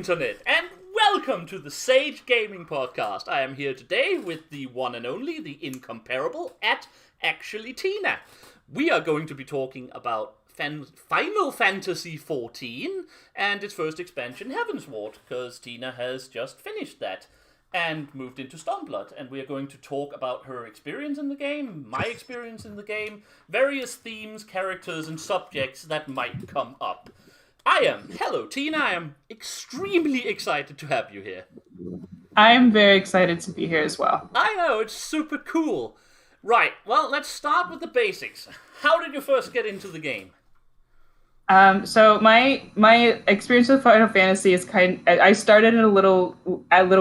Internet, and welcome to the Sage Gaming Podcast. I am here today with the one and only, the incomparable, Actually Tina. We are going to be talking about Final Fantasy XIV and its first expansion, Heavensward, because Tina has just finished that and moved into Stormblood, and we are going to talk about her experience in the game, my experience in the game, various themes, characters, and subjects that might come up. Hello Tina, I am extremely excited to have you here. I'm very excited to be here as well. I know, it's super cool. Right, well, let's start with the basics. How did you first get into the game? So my experience with Final Fantasy is I started it a little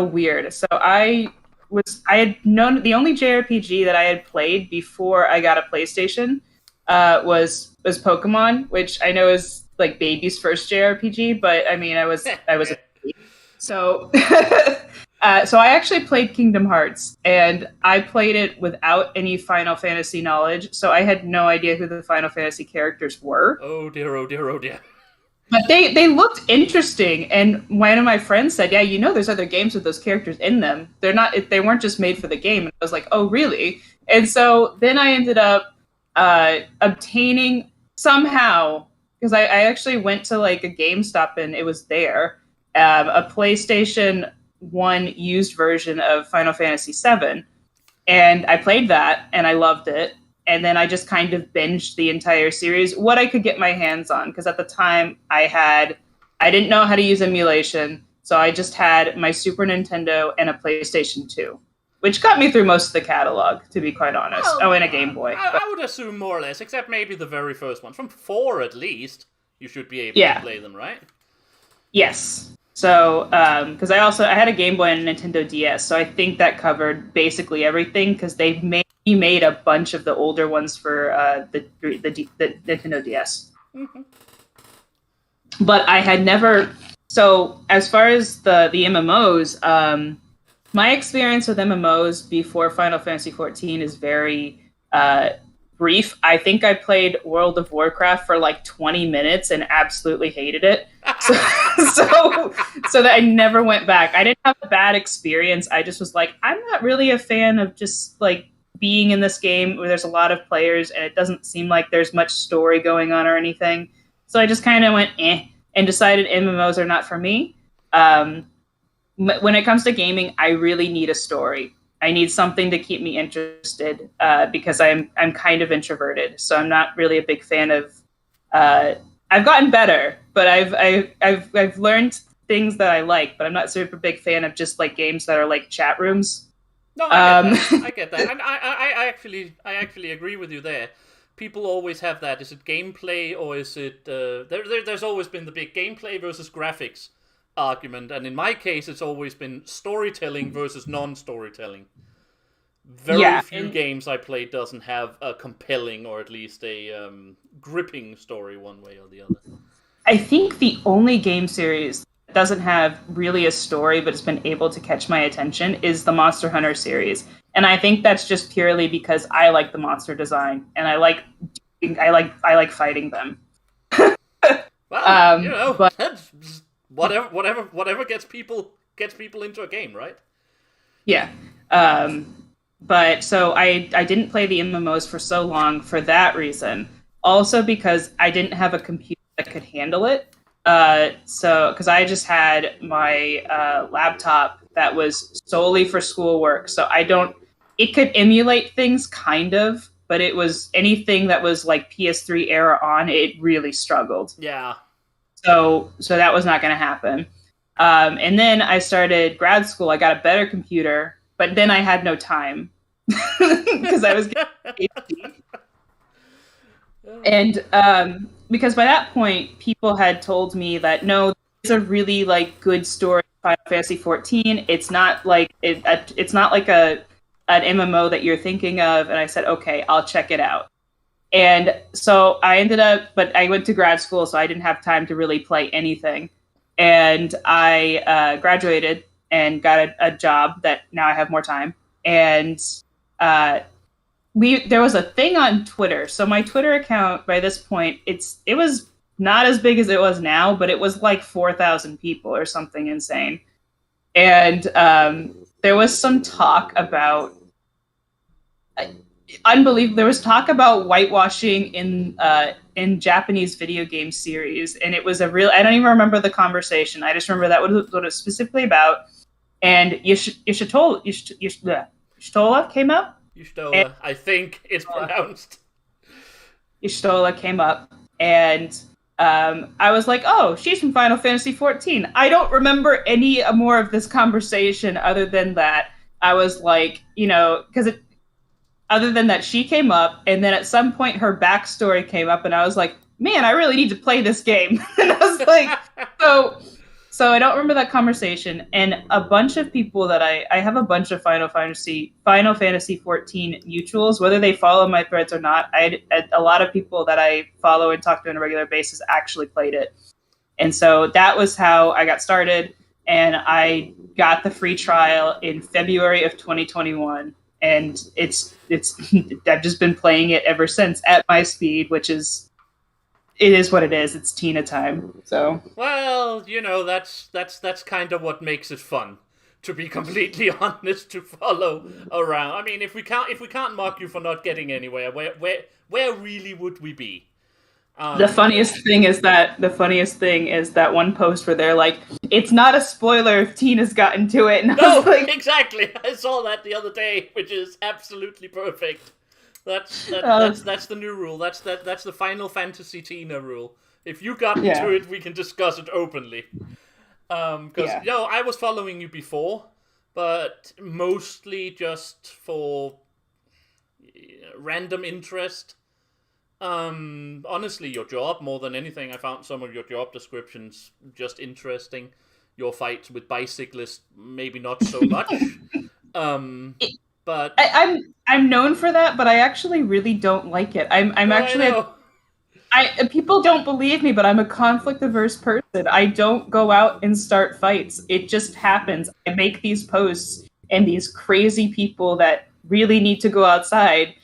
weird. So I had known the only JRPG that I had played before I got a PlayStation was Pokemon, which I know is like baby's first JRPG, but I mean I was a baby. So so I actually played Kingdom Hearts, and I played it without any Final Fantasy knowledge, so I had no idea who the Final Fantasy characters were. Oh dear, oh dear, oh dear. But they looked interesting, and one of my friends said, yeah, there's other games with those characters in them. They weren't just made for the game. And I was like, oh, really? And so then I ended up obtaining somehow, because I actually went to like a GameStop and it was there, a PlayStation 1 used version of Final Fantasy VII. And I played that and I loved it. And then I just kind of binged the entire series, what I could get my hands on. Because at the time I didn't know how to use emulation. So I just had my Super Nintendo and a PlayStation 2, which got me through most of the catalog, to be quite honest. Well, and a Game Boy. I would assume more or less, except maybe the very first one. From 4 at least, you should be able to play them, right? Yes. So, because I had a Game Boy and a Nintendo DS, so I think that covered basically everything, because they made a bunch of the older ones for the Nintendo DS. Mm-hmm. But I had never... So, as far as the MMOs... my experience with MMOs before Final Fantasy XIV is very brief. I think I played World of Warcraft for like 20 minutes and absolutely hated it. So that I never went back. I didn't have a bad experience. I just was like, I'm not really a fan of just like being in this game where there's a lot of players and it doesn't seem like there's much story going on or anything. So I just kind of went and decided MMOs are not for me. When it comes to gaming, I really need a story. I need something to keep me interested because I'm kind of introverted, so I'm not really a big fan of. I've gotten better, but I've learned things that I like, but I'm not super big fan of just like games that are like chat rooms. No, I get that. And I actually agree with you there. People always have that. Is it gameplay or is it? There's always been the big gameplay versus graphics argument, and in my case it's always been storytelling versus non-storytelling. Very few games I play doesn't have a compelling or at least a gripping story one way or the other. I think the only game series that doesn't have really a story but it's been able to catch my attention is the Monster Hunter series, and I think that's just purely because I like the monster design and I like fighting them. Well, that's whatever gets people into a game, right? Yeah. But so I didn't play the MMOs for so long for that reason. Also because I didn't have a computer that could handle it. So because I just had my laptop that was solely for schoolwork. So it could emulate things kind of, but it was anything that was like PS3 era on, it really struggled. Yeah. So that was not going to happen. And then I started grad school. I got a better computer, but then I had no time because I was getting PhD. And because by that point, people had told me that, no, it's a really like good story, Final Fantasy XIV. It's not like it's not like an MMO that you're thinking of. And I said, okay, I'll check it out. And so but I went to grad school, so I didn't have time to really play anything. And I graduated and got a job that now I have more time. And there was a thing on Twitter. So my Twitter account by this point, it was not as big as it was now, but it was like 4,000 people or something insane. And there was some talk about unbelievable. There was talk about whitewashing in Japanese video game series, and it was a real. I don't even remember the conversation. I just remember that what it was specifically about. And Yoshitola came up. Yushitola, I think it's pronounced. Yoshitola came up, and I was like, "Oh, she's from Final Fantasy XIV." I don't remember any more of this conversation other than that. I was like, because other than that, she came up, and then at some point her backstory came up, and I was like, "Man, I really need to play this game." And I was like, So I don't remember that conversation. And a bunch of people that I have a bunch of Final Fantasy XIV mutuals, whether they follow my threads or not. A lot of people that I follow and talk to on a regular basis actually played it. And so that was how I got started. And I got the free trial in February of 2021. And it's I've just been playing it ever since at my speed, which is it is what it is. It's Tina time. So well, that's kind of what makes it fun. To be completely honest, to follow around. I mean, if we can't mark you for not getting anywhere, where really would we be? The funniest thing is that one post where they're like, "It's not a spoiler if Tina's gotten to it," and I was like, exactly. I saw that the other day, which is absolutely perfect. That's the new rule. That's the Final Fantasy Tina rule. If you got into it, we can discuss it openly. Because I was following you before, but mostly just for random interest. Honestly, your job more than anything. I found some of your job descriptions just interesting. Your fights with bicyclists, maybe not so much. But I'm known for that, but I actually really don't like it. People don't believe me, but I'm a conflict averse person. I don't go out and start fights. It just happens. I make these posts, and these crazy people that really need to go outside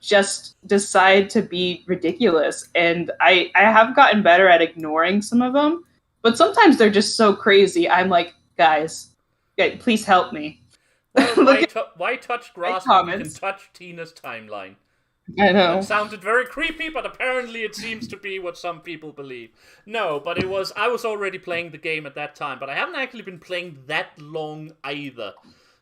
just decide to be ridiculous. And I have gotten better at ignoring some of them, but sometimes they're just so crazy. I'm like, guys, please help me. Well, why touch grass when you can touch Tina's timeline? I know. That sounded very creepy, but apparently it seems to be what some people believe. No, but I was already playing the game at that time, but I haven't actually been playing that long either.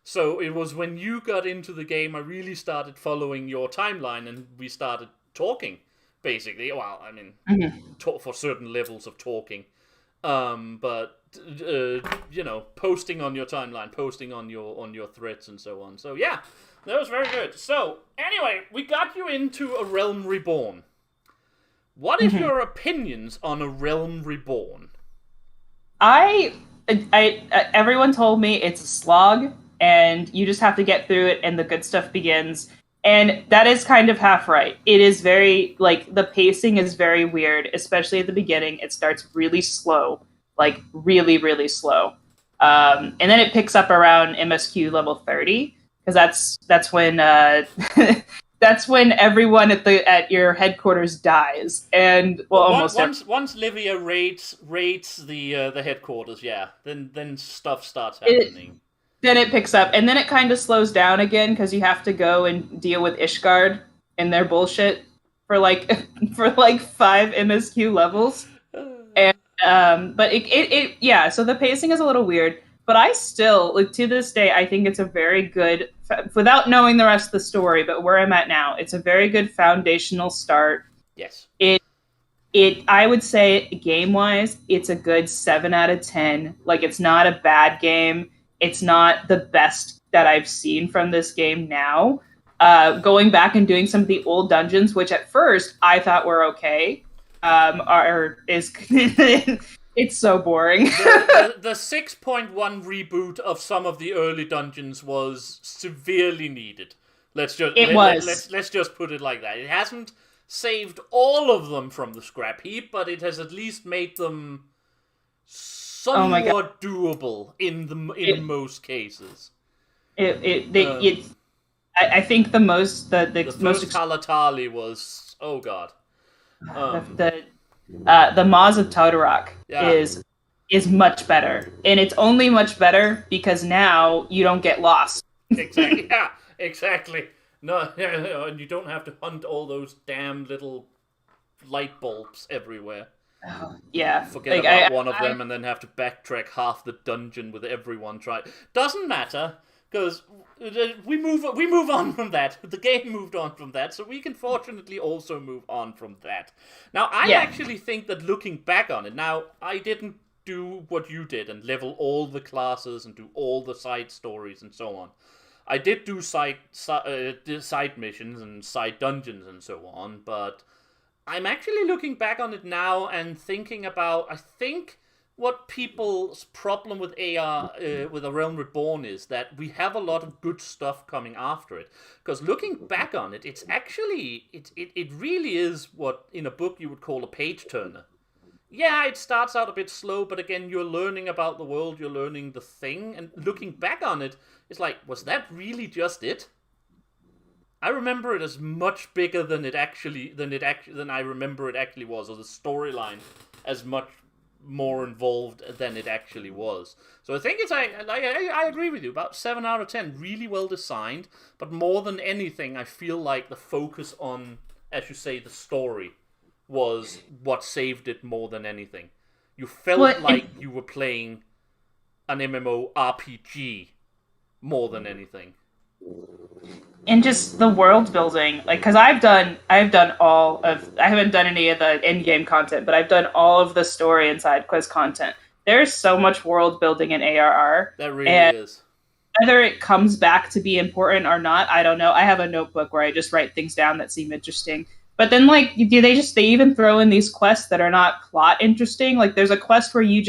So it was when you got into the game, I really started following your timeline, and we started talking, basically. Well, I mean, for certain levels of talking. But posting on your timeline, posting on your threads and so on. So yeah, that was very good. So anyway, we got you into A Realm Reborn. What is your opinions on A Realm Reborn? Everyone told me it's a slog, and you just have to get through it, and the good stuff begins. And that is kind of half right. It is very, the pacing is very weird, especially at the beginning. It starts really slow, really, really slow. And then it picks up around MSQ level 30, because that's when that's when everyone at your headquarters dies. And once Livia raids the headquarters, then stuff starts happening. Then it picks up, and then it kind of slows down again because you have to go and deal with Ishgard and their bullshit for 5 MSQ levels. And but so the pacing is a little weird, but I still, to this day, I think it's a very good, without knowing the rest of the story, but where I'm at now, it's a very good foundational start. Yes. I would say game-wise, it's a good 7 out of 10. It's not a bad game. It's not the best that I've seen from this game now. Going back and doing some of the old dungeons, which at first I thought were okay, it's so boring. the 6.1 reboot of some of the early dungeons was severely needed. Let's just put it like that. It hasn't saved all of them from the scrap heap, but it has at least made them somewhat doable in most cases. I think the most most Kalatali was, oh god. the Maws of Todorok Yeah. is much better, and it's only much better because now you don't get lost. Exactly. Yeah. Exactly. No, and you don't have to hunt all those damn little light bulbs everywhere. Yeah, Forget like about one of them and then have to backtrack half the dungeon with everyone trying. Doesn't matter, because we move on from that. The game moved on from that, so we can fortunately also move on from that. Now, I actually think that looking back on it, now I didn't do what you did and level all the classes and do all the side stories and so on. I did do side missions and side dungeons and so on, but I'm actually looking back on it now and thinking about, I think what people's problem with AR, with A Realm Reborn, is that we have a lot of good stuff coming after it. Because looking back on it, it's actually, it really is what in a book you would call a page turner. Yeah, it starts out a bit slow, but again, you're learning about the world, you're learning the thing, and looking back on it, it's like, was that really just it? I remember it as much bigger than I remember it actually was, or the storyline as much more involved than it actually was. So I think I agree with you. About 7 out of 10, really well designed. But more than anything, I feel like the focus on, as you say, the story was what saved it more than anything. You felt like you were playing an MMO RPG more than anything. And just the world building, like, because I've done all of, I haven't done any of the end game content, but I've done all of the story and side quest content. There's so much world building in ARR. That really is. Whether it comes back to be important or not, I don't know. I have a notebook where I just write things down that seem interesting. But then, like, they even throw in these quests that are not plot interesting. Like, there's a quest where you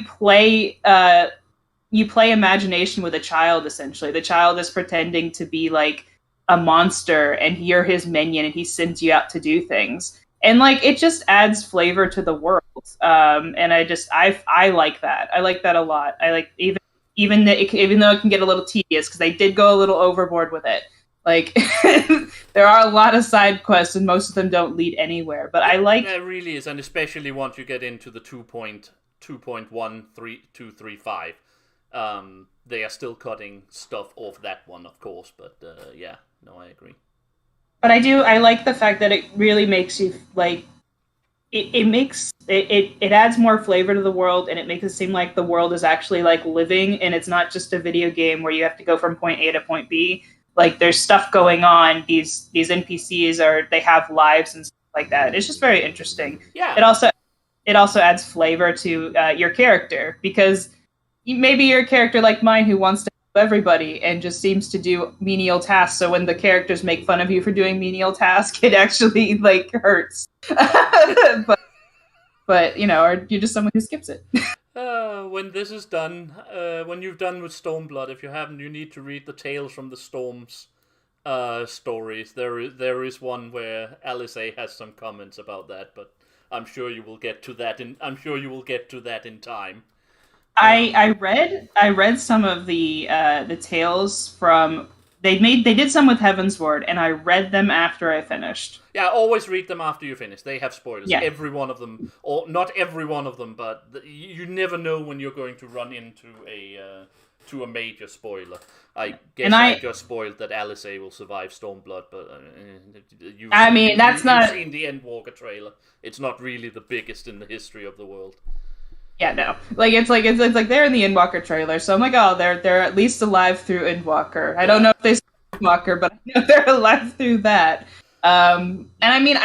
play imagination with a child, essentially. The child is pretending to be like a monster and you're his minion and he sends you out to do things. And like it just adds flavor to the world. And I like that. I like that a lot. I like even though it can get a little tedious because they did go a little overboard with it. Like there are a lot of side quests and most of them don't lead anywhere. But I like that really is, and especially once you get into the 2.13235. They are still cutting stuff off that one, of course, but yeah, no, I agree. But I like the fact that it really makes you like it adds more flavor to the world, and it makes it seem like the world is actually like living, and it's not just a video game where you have to go from point A to point B. Like there's stuff going on. These NPCs they have lives and stuff like that. It's just very interesting. Yeah. It also adds flavor to your character because maybe you're a character like mine who wants to help everybody and just seems to do menial tasks. So when the characters make fun of you for doing menial tasks, it actually like hurts. but you know, or you're just someone who skips it. When this is done, when you've done with Stormblood, if you haven't, you need to read the Tales from the Storms stories. There is one where Alice A has some comments about that, but I'm sure you will get to that in time. I read some of the tales from they did some with Heavensward, and I read them after I finished. Yeah, always read them after you finish. They have spoilers. Yeah. Every one of them, or not every one of them, but you never know when you're going to run into a major spoiler. I guess I just spoiled that Alice A will survive Stormblood, but you've seen the Endwalker trailer. It's not really the biggest in the history of the world. Yeah, no. It's like they're in the Endwalker trailer, so I'm like, oh, they're at least alive through Endwalker. I don't know if they saw Endwalker, but I know they're alive through that. And I mean,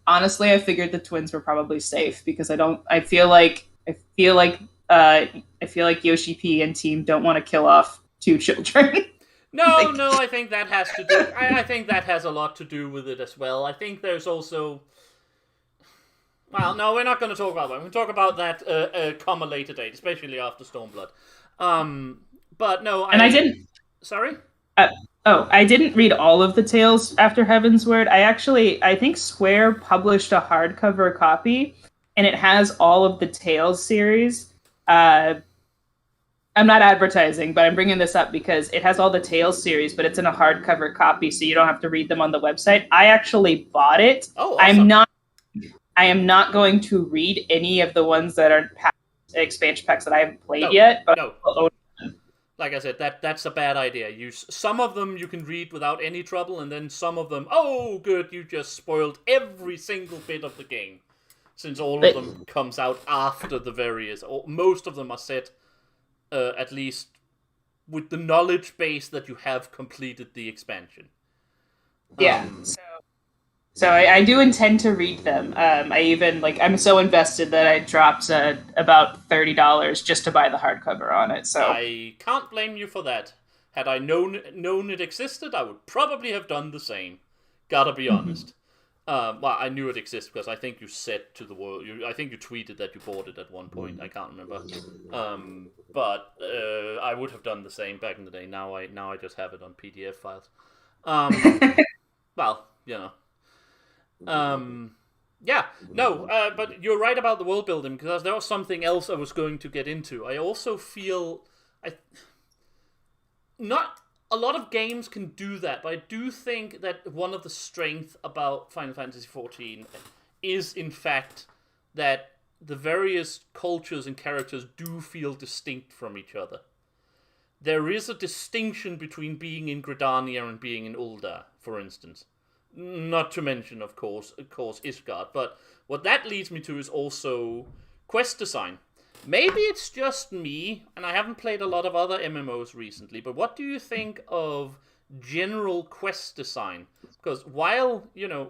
honestly, I figured the twins were probably safe because I feel like Yoshi P and team don't want to kill off 2 children. No, I think that has to do. I think that has a lot to do with it as well. I think there's also. Well, no, we're not going to talk about that. We're going to talk about that come a later date, especially after Stormblood. But no, I didn't. Sorry. I didn't read all of the tales after Heavensward. I think Square published a hardcover copy, and it has all of the Tales series. I'm not advertising, but I'm bringing this up because it has all the Tales series, but it's in a hardcover copy, so you don't have to read them on the website. I actually bought it. Oh, awesome. I am not going to read any of the ones that are expansion packs that I haven't played yet. But no. Like I said, that's a bad idea. Some of them you can read without any trouble, and then some of them, oh, good, you just spoiled every single bit of the game. Since all of them comes out after the various, or most of them are set, at least with the knowledge base that you have completed the expansion. Yeah. So I do intend to read them. I'm so invested that I dropped about $30 just to buy the hardcover on it. So I can't blame you for that. Had I known it existed, I would probably have done the same. Gotta be honest. Well, I knew it existed because I think you said to the world. I think you tweeted that you bought it at one point. I can't remember. But I would have done the same back in the day. Now I just have it on PDF files. Well, you know. But you're right about the world building, because there was something else I was going to get into. I also feel not a lot of games can do that, but I do think that one of the strengths about Final Fantasy XIV is, in fact, that the various cultures and characters do feel distinct from each other. There is a distinction between being in Gridania and being in Ul'dah, for instance. Not to mention, of course, Ishgard. But what that leads me to is also quest design. Maybe it's just me, and I haven't played a lot of other MMOs recently, but what do you think of general quest design? Because while,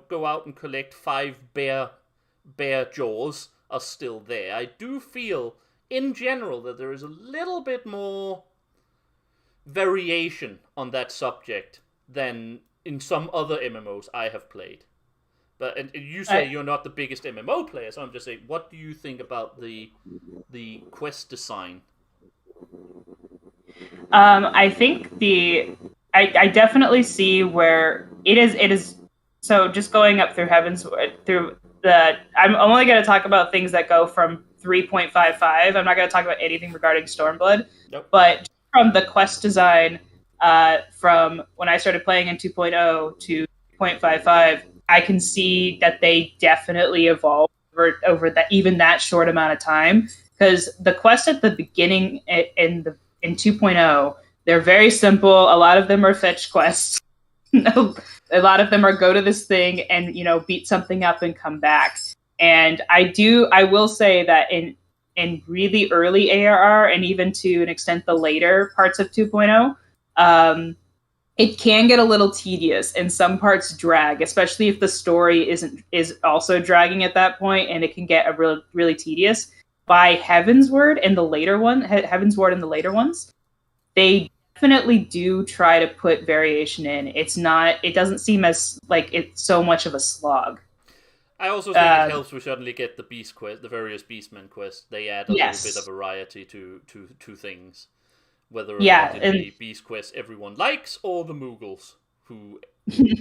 go out and collect 5 bear jaws are still there, I do feel, in general, that there is a little bit more variation on that subject than in some other MMOs I have played. And you say you're not the biggest MMO player, so I'm just saying, what do you think about the quest design? I think I definitely see where it is. So just going up through I'm only going to talk about things that go from 3.55. I'm not going to talk about anything regarding Stormblood. Nope. But from the quest design, from when I started playing in 2.0 to 3.55, I can see that they definitely evolved over that short amount of time. Because the quests at the beginning in 2.0, they're very simple. A lot of them are fetch quests. A lot of them are go to this thing and beat something up and come back. And I will say that in really early ARR, and even to an extent the later parts of 2.0, it can get a little tedious, and some parts drag, especially if the story is also dragging at that point, and it can get really tedious. By Heavensward and the later later ones, they definitely do try to put variation in. It doesn't seem as like it's so much of a slog. I also think it helps we suddenly get the beast quest, the various beastmen quests. They add a little bit of variety to things. Whether or not it be beast quests everyone likes, or the Moogles, who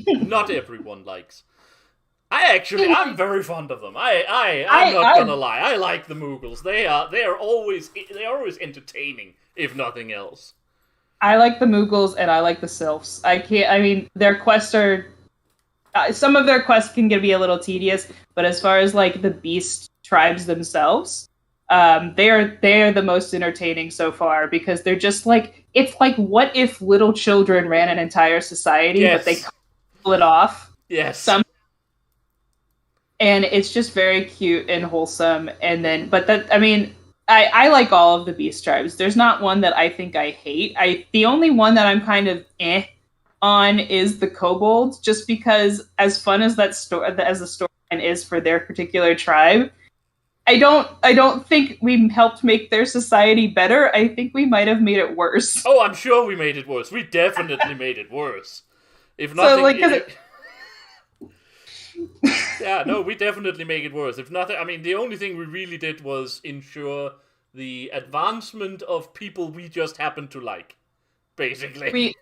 not everyone likes. I'm very fond of them. I'm not gonna lie. I like the Moogles. They are always entertaining, if nothing else. I like the Moogles and I like the Sylphs. Their quests are. Some of their quests can be a little tedious, but as far as like the beast tribes themselves, they are the most entertaining so far, because they're just like, it's like, what if little children ran an entire society, but they pull it off? Yes. And it's just very cute and wholesome. And then, I like all of the beast tribes. There's not one that I think I hate. The only one that I'm kind of on is the kobolds, just because as fun as the storyline is for their particular tribe, I don't think we helped make their society better. I think we might have made it worse. Oh, I'm sure we made it worse. We definitely made it worse. If nothing, we definitely make it worse. If nothing, the only thing we really did was ensure the advancement of people we just happen to like, basically.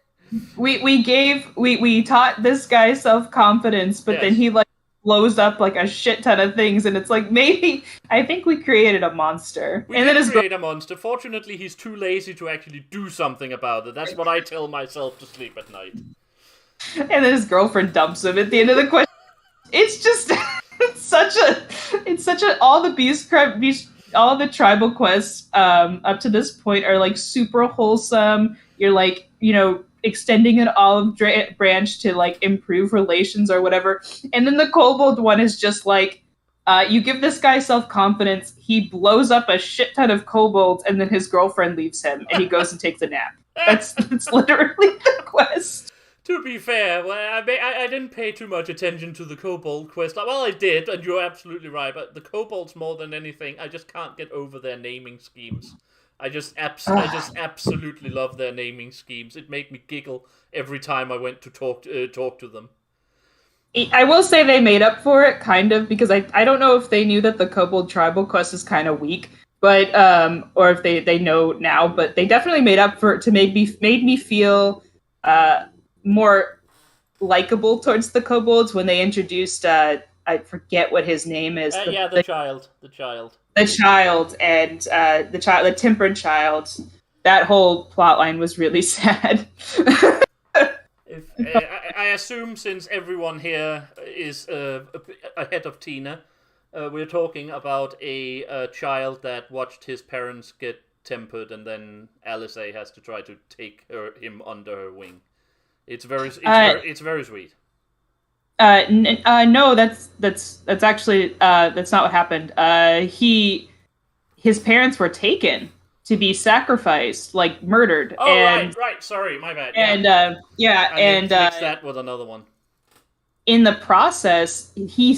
We taught this guy self-confidence, but then he blows up like a shit ton of things, and it's like, maybe I think we created a monster. We did create a monster. Fortunately, he's too lazy to actually do something about it. That's what I tell myself to sleep at night. And then his girlfriend dumps him at the end of the question. It's just such a all the tribal quests up to this point are like super wholesome. You're like, extending an branch to like improve relations or whatever. And then the kobold one is just like, you give this guy self-confidence, he blows up a shit ton of kobolds, and then his girlfriend leaves him, and he goes and takes a nap. That's literally the quest. To be fair, well, I didn't pay too much attention to the kobold quest. Well, I did, and you're absolutely right, but the kobolds more than anything, I just can't get over their naming schemes. I just absolutely love their naming schemes. It made me giggle every time I went to talk to them. I will say they made up for it, kind of, because I don't know if they knew that the kobold tribal quest is kind of weak, but or if they know now, but they definitely made up for it to made me feel more likable towards the kobolds when they introduced I forget what his name is. The child. The child and the tempered child. That whole plot line was really sad. I assume since everyone here is ahead of Tina, we're talking about a child that watched his parents get tempered, and then Alice has to try to take him under her wing. It's very sweet. No, that's actually that's not what happened. His parents were taken to be sacrificed, like murdered. Oh, and, right. Sorry, my bad. And I mixed that with another one. In the process, he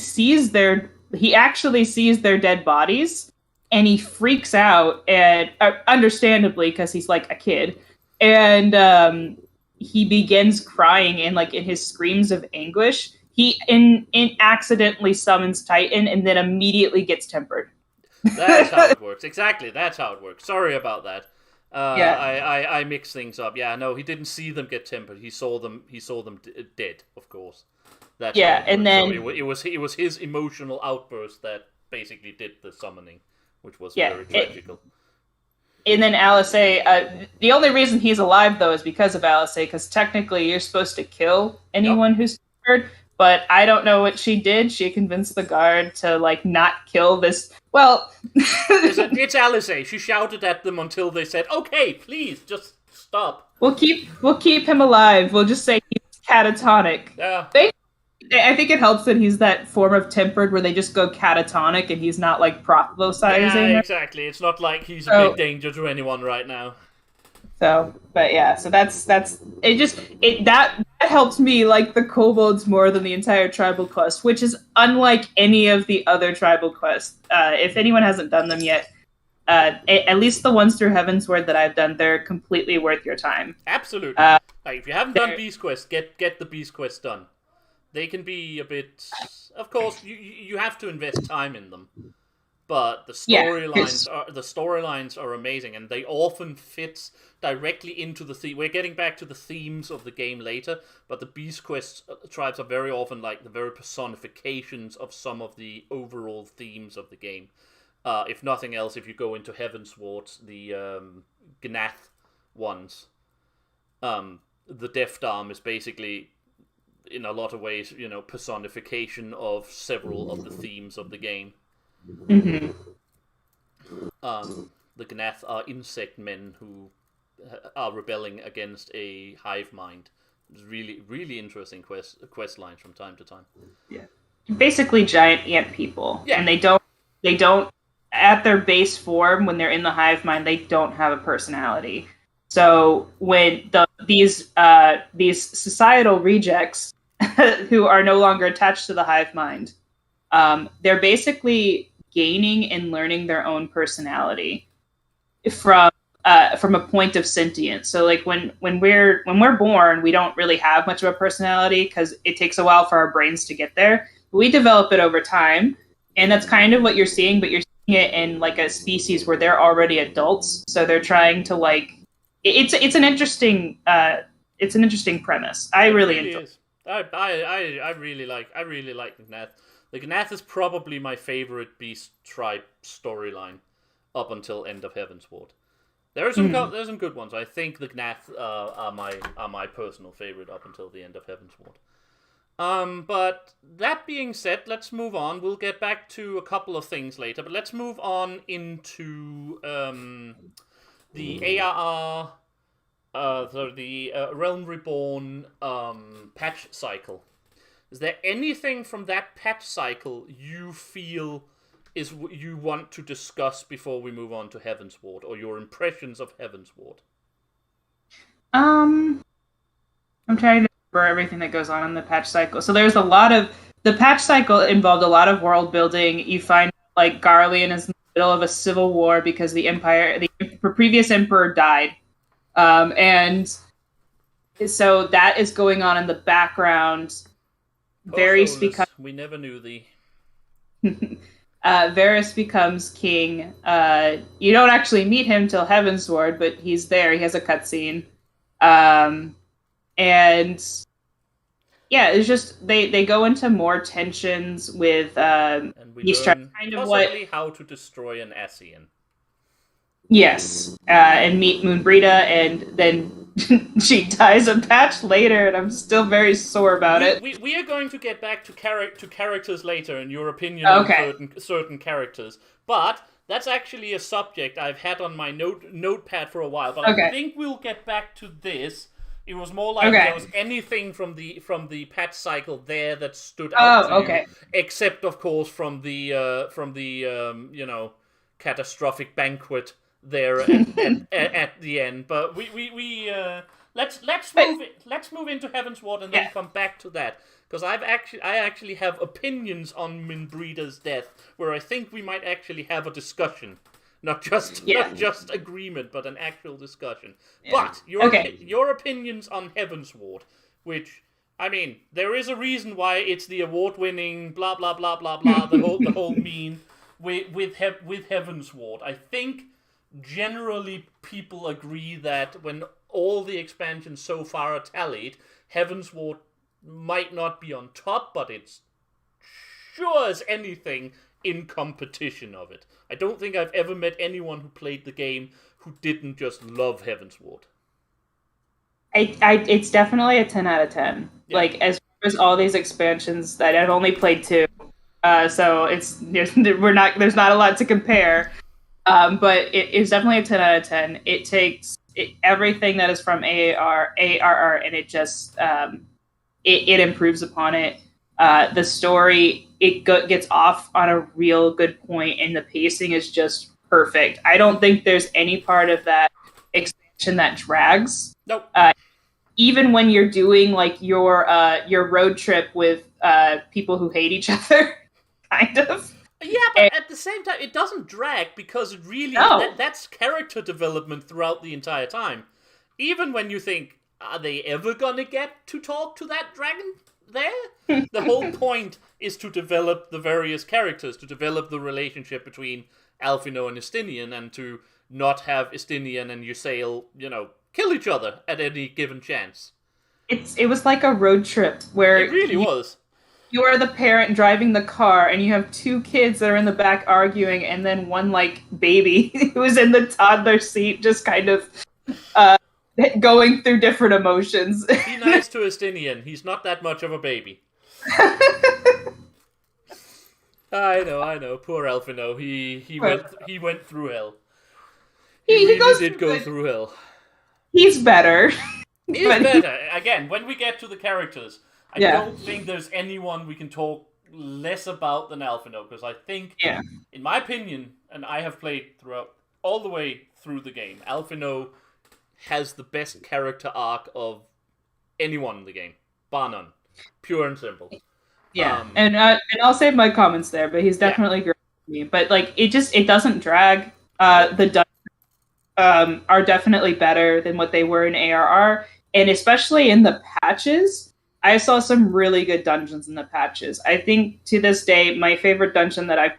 actually sees their dead bodies, and he freaks out, and understandably, because he's like a kid, and he begins crying, and like in his screams of anguish, he accidentally summons Titan, and then immediately gets tempered. That's how it works. Exactly, that's how it works. Sorry about that. I mixed things up. Yeah, no, he didn't see them get tempered. He saw them dead, of course. That's and then so it was his emotional outburst that basically did the summoning, which was very tragical. And then Alice, the only reason he's alive though is because of Alice, because technically you're supposed to kill anyone who's tempered. But I don't know what she did. She convinced the guard to like not kill this. Well, it's Alice. She shouted at them until they said, "Okay, please, just stop." We'll keep him alive. We'll just say he's catatonic. Yeah. I think it helps that he's that form of tempered where they just go catatonic and he's not like proselytizing. Yeah, exactly. It's not like he's a big danger to anyone right now. So, but yeah, so that's it. That helped me like the kobolds more than the entire tribal quest, which is unlike any of the other tribal quests. If anyone hasn't done them yet, at least the ones through Heavensward that I've done, they're completely worth your time. Absolutely. If you haven't done Beast Quest, get the Beast Quest done. They can be a bit. Of course, you have to invest time in them. But the storylines are amazing, and they often fit directly into the theme. We're getting back to the themes of the game later, but the Beast Quest tribes are very often like the very personifications of some of the overall themes of the game. If nothing else, if you go into Heavensward, the Gnath ones, the Deft Arm is basically, in a lot of ways, personification of several of the themes of the game. Mm-hmm. The Gnath are insect men who are rebelling against a hive mind. It's really, really interesting quest lines from time to time. Yeah, basically giant ant people, and they don't at their base form when they're in the hive mind, they don't have a personality. So when these societal rejects who are no longer attached to the hive mind, they're basically gaining and learning their own personality from a point of sentience. So like when we're born, we don't really have much of a personality because it takes a while for our brains to get there. We develop it over time, and that's kind of what you're seeing, but you're seeing it in like a species where they're already adults, so they're trying to like it's an interesting premise. I really enjoy it. I really like the Gnath. The Gnath is probably my favorite Beast Tribe storyline up until End of Heavensward. There's some good ones. I think the Gnath are my personal favorite up until the End of Heavensward. But that being said, let's move on. We'll get back to a couple of things later, but let's move on into the ARR, the Realm Reborn patch cycle. Is there anything from that patch cycle you feel is you want to discuss before we move on to Heavensward, or your impressions of Heavensward? I'm trying to remember everything that goes on in the patch cycle. So there's a lot of the patch cycle involved a lot of world building. You find like Garlean is in the middle of a civil war because the previous emperor died, and so that is going on in the background. Varys becomes. We never knew thee. Varys becomes king. You don't actually meet him till Heavensward, but he's there. He has a cutscene. And yeah, it's just they go into more tensions with and we learn kind of possibly how to destroy an Ascian. Yes, and meet Moonbrita, and then she dies a patch later, and I'm still very sore about it. We are going to get back to characters later, in your opinion on certain characters, but that's actually a subject I've had on my notepad for a while. But I think we'll get back to this. It was more like there was anything from the patch cycle there that stood out to you, except of course from the catastrophic banquet there at the end. But let's move into Heavensward and then come back to that, because I actually have opinions on Moonbrita's death where I think we might actually have a discussion. Not just agreement, but an actual discussion. Yeah. But your opinions on Heavensward, which, I mean, there is a reason why it's the award-winning blah blah blah blah blah the whole meme with Heavensward. I think generally people agree that when all the expansions so far are tallied, Heavensward might not be on top, but it's sure as anything in competition of it. I don't think I've ever met anyone who played the game who didn't just love Heavensward. It's definitely a 10 out of 10. Yeah. Like, as far as all these expansions that I've only played 2, so there's not a lot to compare. But it is definitely a 10 out of 10. It takes everything that is from ARR, and it just it improves upon it. The story, gets off on a real good point, and the pacing is just perfect. I don't think there's any part of that expansion that drags. Nope. Even when you're doing like your road trip with people who hate each other, kind of. Yeah, but at the same time, it doesn't drag because it really that's character development throughout the entire time. Even when you think, are they ever gonna get to talk to that dragon there? The whole point is to develop the various characters, to develop the relationship between Alphino and Estinian, and to not have Estinian and Ysayle, kill each other at any given chance. It was like a road trip where it really was. You are the parent driving the car, and you have 2 kids that are in the back arguing, and then one like baby who's in the toddler seat, just kind of going through different emotions. Be nice to Estinian. He's not that much of a baby. I know. Poor Alphino. He went through hell. He really did go through hell. He's better. He's better. Again, when we get to the characters, I don't think there's anyone we can talk less about than Alphino, because I think, in my opinion, and I have played all the way through the game, Alphino has the best character arc of anyone in the game, bar none, pure and simple. Yeah, and I'll save my comments there, but he's definitely great for me. But like, it doesn't drag. The dungeons are definitely better than what they were in ARR, and especially in the patches. I saw some really good dungeons in the patches. I think to this day, my favorite dungeon that I've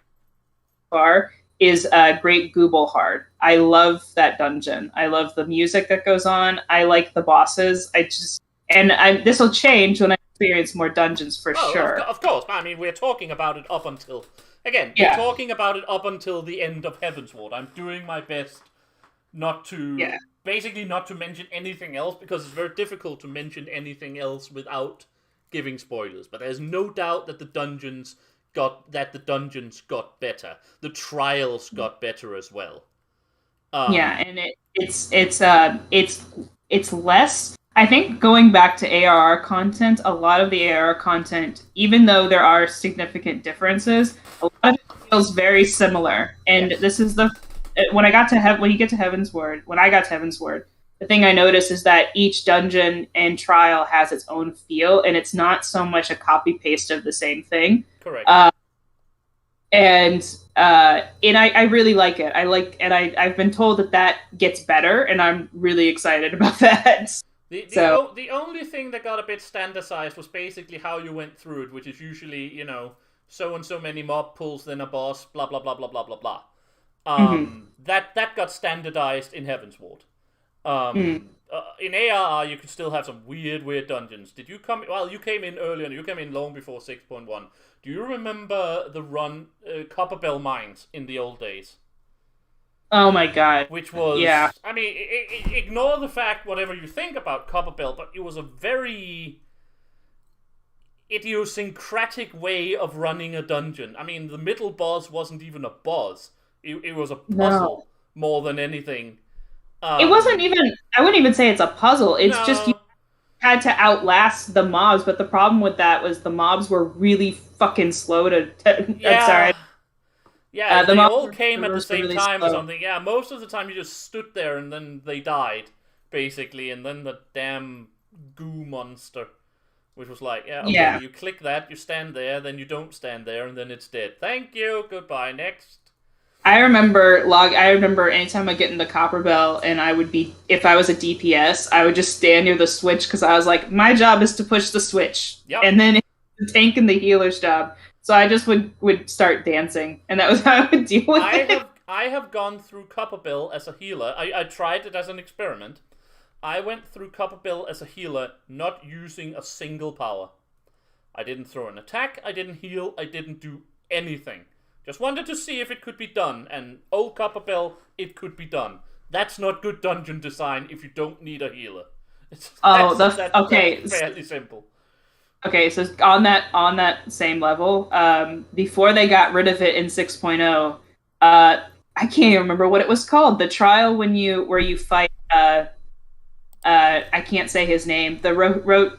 far is Great Goobleheart. I love that dungeon. I love the music that goes on. I like the bosses. This will change when I experience more dungeons for sure. Of course. I mean, we're talking about it up until... Again, we're talking about it up until the end of Heavensward. I'm doing my best not to... Basically not to mention anything else, because it's very difficult to mention anything else without giving spoilers, but there's no doubt that the dungeons got better. The trials got better as well. And it's less. I think going back to ARR content, a lot of the ARR content, even though there are significant differences, a lot of it feels very similar. And this is when I got to when you get to Heavensward, when I got to Heavensward, the thing I noticed is that each dungeon and trial has its own feel, and it's not so much a copy paste of the same thing. Correct. And I really like it. I've been told that gets better, and I'm really excited about that. The only thing that got a bit standardized was basically how you went through it, which is usually, so and so many mob pulls, then a boss, blah blah blah blah blah blah blah. That got standardized in Heavensward. In ARR, you could still have some weird dungeons. Did you come? Well, you came in earlier. You came in long before 6.1. Do you remember the run Copperbell Mines in the old days? Oh my god! Which was I mean, ignore the fact whatever you think about Copperbell, but it was a very idiosyncratic way of running a dungeon. I mean, the middle boss wasn't even a boss. It was a puzzle more than anything. It wasn't even. I wouldn't even say it's a puzzle. It's just you had to outlast the mobs. But the problem with that was the mobs were really fucking slow to. I'm sorry. Yeah, they all came at the same time or something. Yeah, most of the time you just stood there and then they died, basically, and then the damn goo monster, which was like, you click that, you stand there, then you don't stand there, and then it's dead. Thank you, goodbye, next. I remember anytime I get into Copperbell and if I was a DPS, I would just stand near the switch because I was like, my job is to push the switch. Yep. And then it's the tank and the healer's job. So I just would start dancing, and that was how I would deal with it. I have gone through Copperbell as a healer. I tried it as an experiment. I went through Copperbell as a healer, not using a single power. I didn't throw an attack, I didn't heal, I didn't do anything. Just wanted to see if it could be done, and old Copperbell, it could be done. That's not good dungeon design if you don't need a healer. That's fairly simple. Okay, so on that same level, before they got rid of it in 6.0, I can't even remember what it was called. The trial where you fight. I can't say his name. The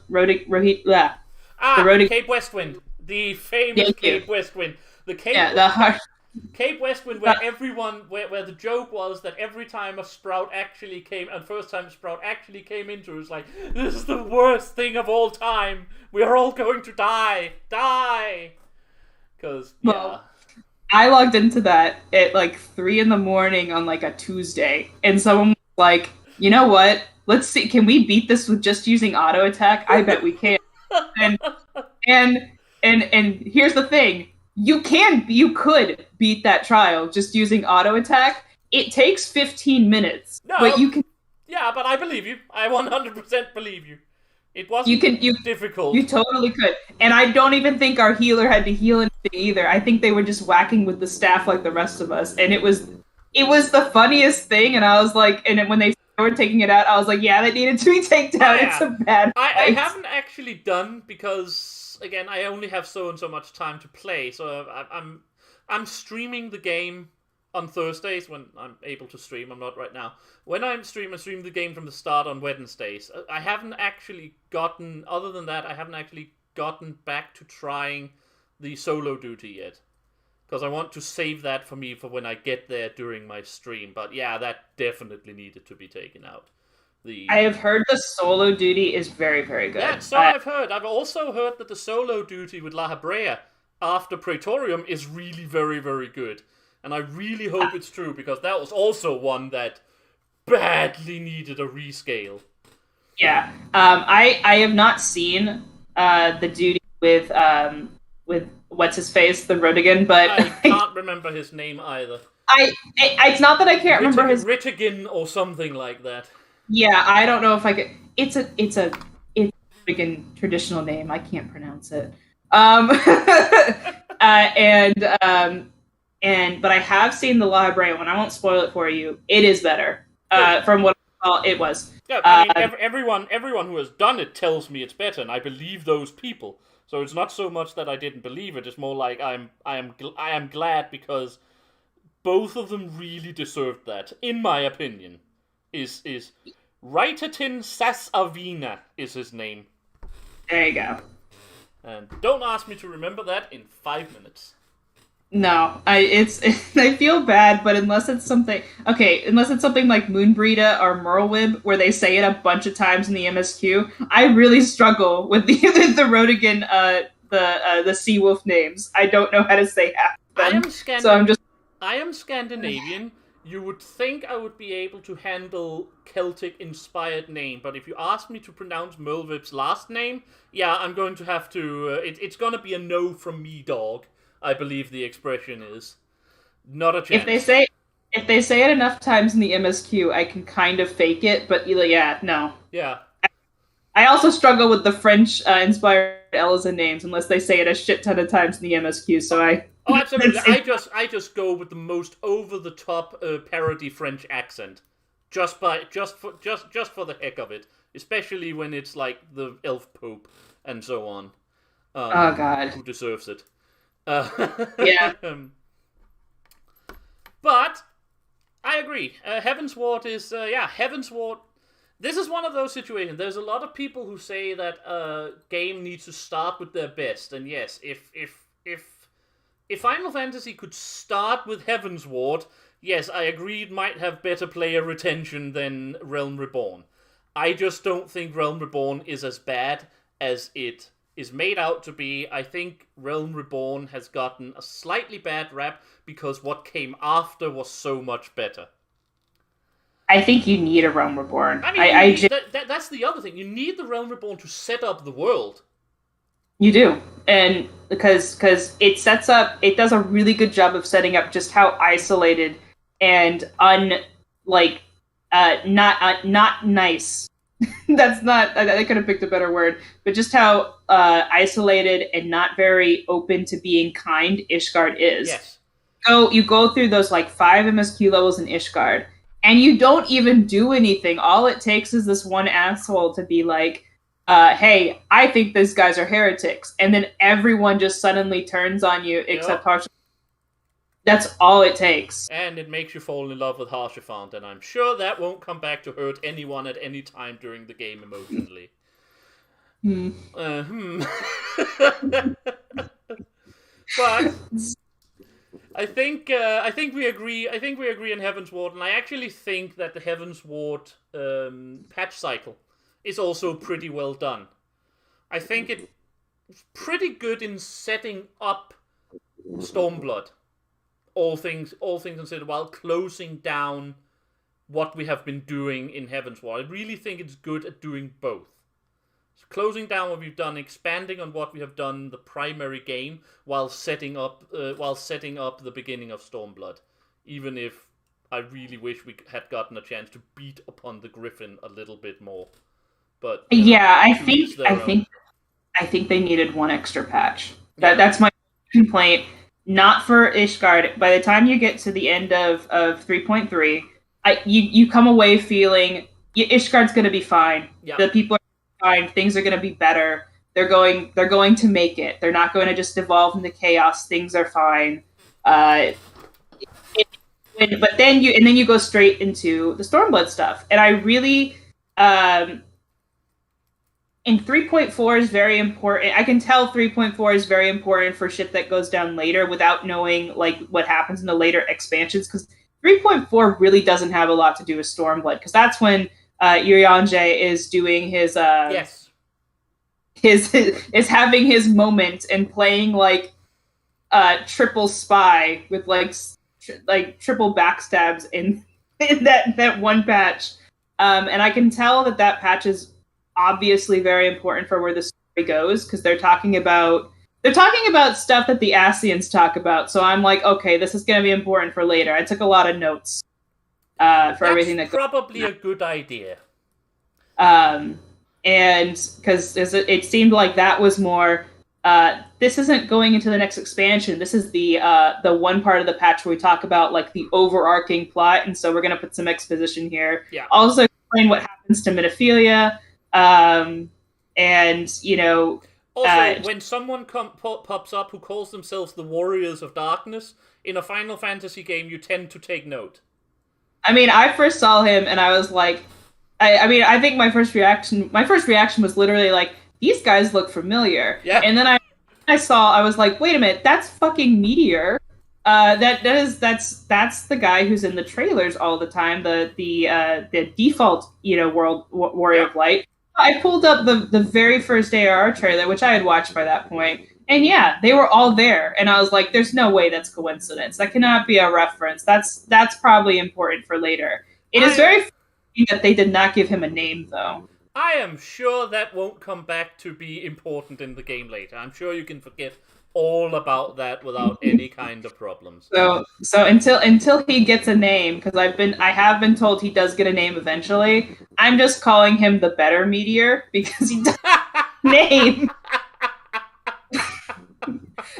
Cape Westwind, the famous Cape Westwind. The Cape Westwind, where the joke was that every time a Sprout actually came, and first time Sprout actually came into it, was like, this is the worst thing of all time. We are all going to die. Because, I logged into that at like 3 a.m. on like a Tuesday, and someone was like, you know what? Let's see, can we beat this with just using auto attack? I bet we can. and here's the thing. You could beat that trial just using auto attack. It takes 15 minutes, but you can. Yeah, but I believe you. I 100% believe you. It wasn't difficult. You totally could, and I don't even think our healer had to heal anything either. I think they were just whacking with the staff like the rest of us, and it was the funniest thing. And I was like, and when they were taking it out, I was like, yeah, that needed to be taken out. It's a bad. I haven't actually done because. Again, I only have so and so much time to play, so I'm streaming the game on Thursdays when I'm able to stream. I'm not right now. When I stream the game from the start on Wednesdays. I haven't actually gotten, other than that, back to trying the solo duty yet. Because I want to save that for me for when I get there during my stream. But yeah, that definitely needed to be taken out. I have heard the solo duty is very, very good. Yeah, so I've heard. I've also heard that the solo duty with La Habrea after Praetorium is really very, very good. And I really hope it's true, because that was also one that badly needed a rescale. Yeah. I have not seen the duty with what's his face, the Rodigan, but I can't remember his name either. It's not that I can't remember his Rittigan or something like that. Yeah, I don't know if I could. It's a freaking traditional name. I can't pronounce it. But I have seen the library one. I won't spoil it for you. It is better. From what Well, it was. Yeah, I mean, everyone who has done it tells me it's better, and I believe those people. So it's not so much that I didn't believe it; it's more like I am glad because both of them really deserved that, in my opinion. Is Raitatin Sasavina is his name. There you go. And don't ask me to remember that in 5 minutes. No, I feel bad, but unless it's something like Moonbreeda or Merlwib, where they say it a bunch of times in the MSQ, I really struggle with the Rodigan, the Sea Wolf names. I don't know how to say half of them. I am Scandinavian. You would think I would be able to handle Celtic-inspired name, but if you ask me to pronounce Merlwib's last name, yeah, I'm going to have to. It's going to be a no from me, dog. I believe the expression is. Not a chance. If they say it enough times in the MSQ, I can kind of fake it, but yeah, no. Yeah. I also struggle with the French inspired Elza names unless they say it a shit ton of times in the MSQ, so I... Oh, absolutely. I just go with the most over the top parody French accent. Just for the heck of it. Especially when it's like the Elf Pope and so on. Oh god. Who deserves it. Yeah. But I agree. Heavensward is Heavensward. This is one of those situations. There's a lot of people who say that a game needs to start with their best, and yes, if Final Fantasy could start with Heavensward, yes, I agree it might have better player retention than Realm Reborn. I just don't think Realm Reborn is as bad as it is made out to be. I think Realm Reborn has gotten a slightly bad rap because what came after was so much better. I think you need a Realm Reborn. I mean, that's the other thing. You need the Realm Reborn to set up the world. You do, and because it does a really good job of setting up just how isolated and not nice. That's not. I could have picked a better word, but just how isolated and not very open to being kind Ishgard is. Yes. You go through those like 5 MSQ levels in Ishgard, and you don't even do anything. All it takes is this one asshole to be like, hey, I think these guys are heretics. And then everyone just suddenly turns on you, except Harsha. That's all it takes. And it makes you fall in love with Harshaphant, and I'm sure that won't come back to hurt anyone at any time during the game emotionally. But I think we agree. I think we agree on Heavensward, and I actually think that the Heavensward patch cycle is also pretty well done. I think it's pretty good in setting up Stormblood. All things considered, while closing down what we have been doing in Heavensward. I really think it's good at doing both. So closing down what we've done, expanding on what we have done the primary game, while setting up the beginning of Stormblood. Even if I really wish we had gotten a chance to beat upon the Griffin a little bit more. But I think they needed one extra patch. That's my complaint. Not for Ishgard. By the time you get to the end of 3.3, you come away feeling Ishgard's going to be fine. Yeah. The people are fine. Things are going to be better. They're going to make it. They're not going to just devolve into chaos. Things are fine. But then you go straight into the Stormblood stuff, and I really. And 3.4 is very important. I can tell 3.4 is very important for shit that goes down later without knowing like what happens in the later expansions, because 3.4 really doesn't have a lot to do with Stormblood, because that's when Urianger is doing his is having his moment and playing like triple spy with like triple backstabs in that one patch, and I can tell that patch is obviously very important for where the story goes, because they're talking about stuff that the Ascians talk about. So I'm like, okay, this is going to be important for later. I took a lot of notes for everything that probably a good idea. And because it seemed like that was more. This isn't going into the next expansion. This is the one part of the patch where we talk about like the overarching plot, and so we're going to put some exposition here. Yeah. Also, explain what happens to Minophilia, and Also, when someone pops up who calls themselves the Warriors of Darkness in a Final Fantasy game, you tend to take note. I mean, I first saw him and I was like, I think my first reaction was literally like, these guys look familiar. Yeah. And then I was like, wait a minute, that's fucking Meteor. That's the guy who's in the trailers all the time. The default Warrior of Light. I pulled up the very first ARR trailer, which I had watched by that point, and yeah, they were all there. And I was like, "There's no way that's coincidence. That cannot be a reference. That's probably important for later." It is very funny that they did not give him a name, though. I am sure that won't come back to be important in the game later. I'm sure you can forget all about that without any kind of problems. So until he gets a name, because I have been told he does get a name eventually. I'm just calling him the Better Meteor because he doesn't have a name.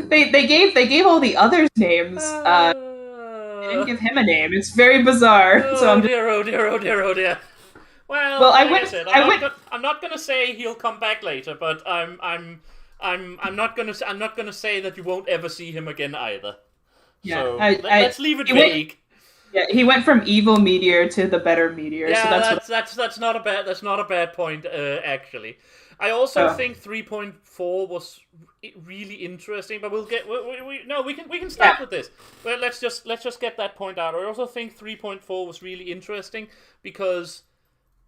they gave all the others names. They didn't give him a name. It's very bizarre. Oh dear, oh dear, oh dear, oh dear. Well, I'm not gonna say he'll come back later, but I'm not gonna say that you won't ever see him again either. Yeah, so let's leave it vague. He went from evil Meteor to the Better Meteor. Yeah, so that's not a bad point actually. I also think 3.4 was really interesting, but we'll get we can start with this. Well, let's just get that point out. I also think 3.4 was really interesting because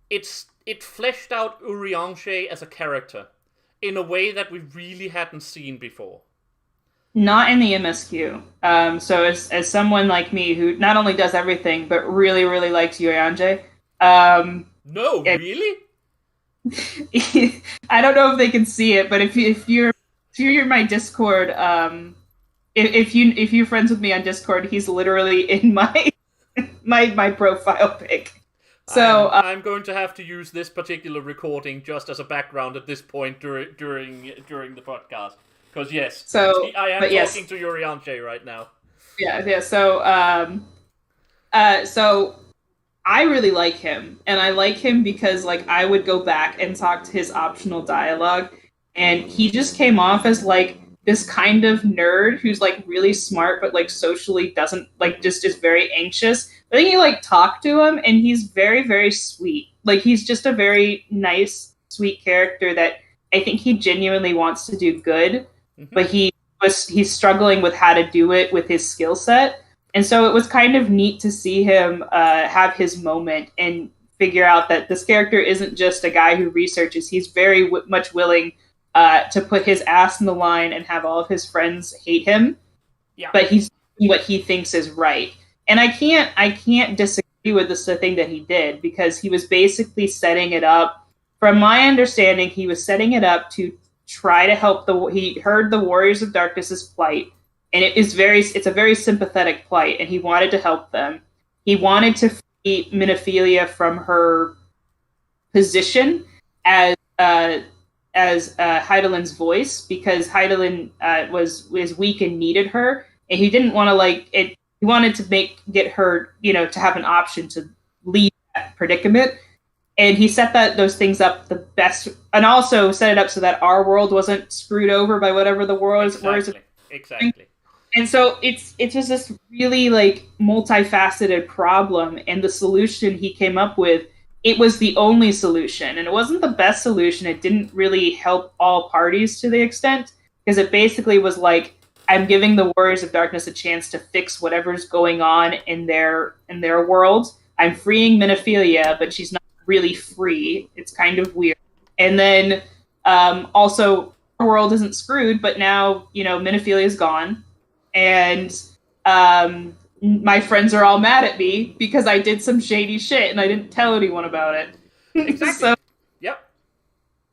it fleshed out Urianger as a character in a way that we really hadn't seen before. Not in the MSQ. So as someone like me who not only does everything but really, really likes Urianger. Really? I don't know if they can see it, but if you're in my Discord, if you're friends with me on Discord, he's literally in my profile pic. So I'm going to have to use this particular recording just as a background at this point during the podcast, because I am talking to Urianger right now. Yeah. So I really like him, and I like him because like I would go back and talk to his optional dialogue, and he just came off as like this kind of nerd who's like really smart but like socially doesn't like just is very anxious. But then you like talk to him and he's very, very sweet. Like he's just a very nice, sweet character that I think he genuinely wants to do good, but he's struggling with how to do it with his skill set. And so it was kind of neat to see him have his moment and figure out that this character isn't just a guy who researches. He's very much willing to put his ass in the line and have all of his friends hate him. Yeah. But he's doing what he thinks is right. And I can't disagree with the thing that he did, because he was basically setting it up. From my understanding, he was setting it up to try to help he heard the Warriors of Darkness's plight. And it's a very sympathetic plight, and he wanted to help them. He wanted to free Minophilia from her position as Heidelin's voice, because Heidelin was weak and needed her, and he didn't want to He wanted to get her, to have an option to leave that predicament. And he set those things up the best, and also set it up so that our world wasn't screwed over by whatever the world was. Exactly. And so it's just this really like multifaceted problem, and the solution he came up with, it was the only solution, and it wasn't the best solution. It didn't really help all parties to the extent, because it basically was like, I'm giving the Warriors of Darkness a chance to fix whatever's going on in their world. I'm freeing Minophilia, but she's not really free. It's kind of weird. And then also, our world isn't screwed, but now Minophilia's gone. And my friends are all mad at me because I did some shady shit and I didn't tell anyone about it. Exactly. So, yep.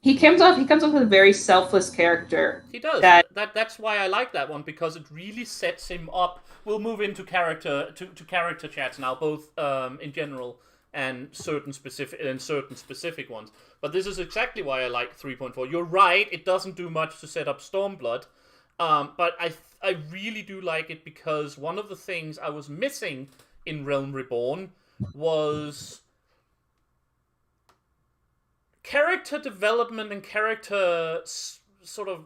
He comes off with a very selfless character. He does. That's why I like that one, because it really sets him up. We'll move into character chats now, both in general and certain specific ones. But this is exactly why I like 3.4. You're right. It doesn't do much to set up Stormblood. But I really do like it, because one of the things I was missing in Realm Reborn was character development and character sort of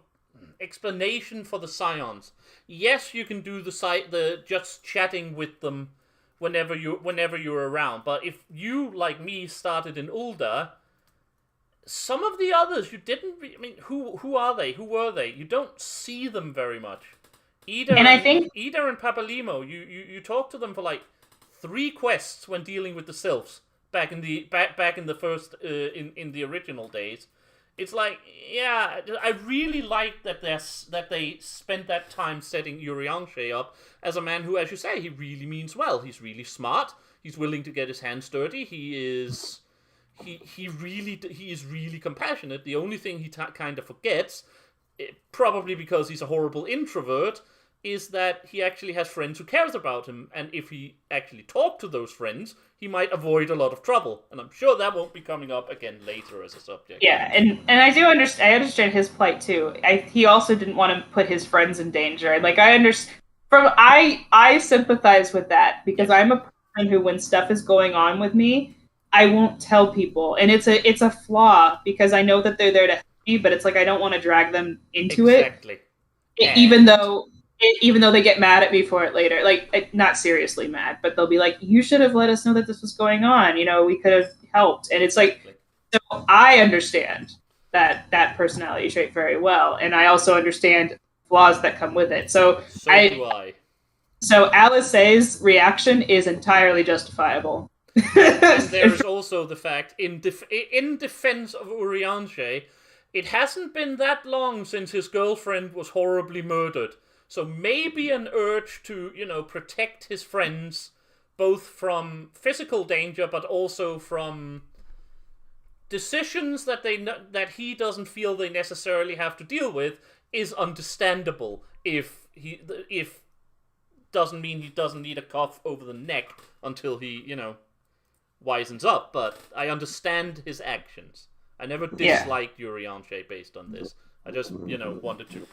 explanation for the scions. Yes, you can do the just chatting with them whenever you're around. But if you, like me, started in Ulda, some of the others you didn't. Who are they? Who were they? You don't see them very much. Ida and Papalimo, you talk to them for like 3 quests when dealing with the sylphs back in the first in the original days. It's like, yeah, I really like that they spent that time setting Urianger up as a man who, as you say, he really means well. He's really smart. He's willing to get his hands dirty. He is really compassionate. The only thing he kind of forgets, probably because he's a horrible introvert, is that he actually has friends who cares about him, and if he actually talked to those friends, he might avoid a lot of trouble. And I'm sure that won't be coming up again later as a subject. Yeah, and I do understand. I understand his plight too. He also didn't want to put his friends in danger. And like I understand, I sympathize with that because I'm a person who, when stuff is going on with me, I won't tell people, and it's a flaw because I know that they're there to help me, but it's like I don't want to drag them into it. Exactly. Even though they get mad at me for it later, like not seriously mad, but they'll be like, "You should have let us know that this was going on. You know, we could have helped." And it's like, so I understand that personality trait very well, and I also understand flaws that come with it. So do I. So Alice's reaction is entirely justifiable. And there's also the fact, in defense of Urianger, it hasn't been that long since his girlfriend was horribly murdered. So maybe an urge to, protect his friends, both from physical danger, but also from decisions that he doesn't feel they necessarily have to deal with, is understandable. If doesn't mean he doesn't need a cuff over the neck until he, wisens up. But I understand his actions. I never disliked Urianger based on this. I just, wanted to.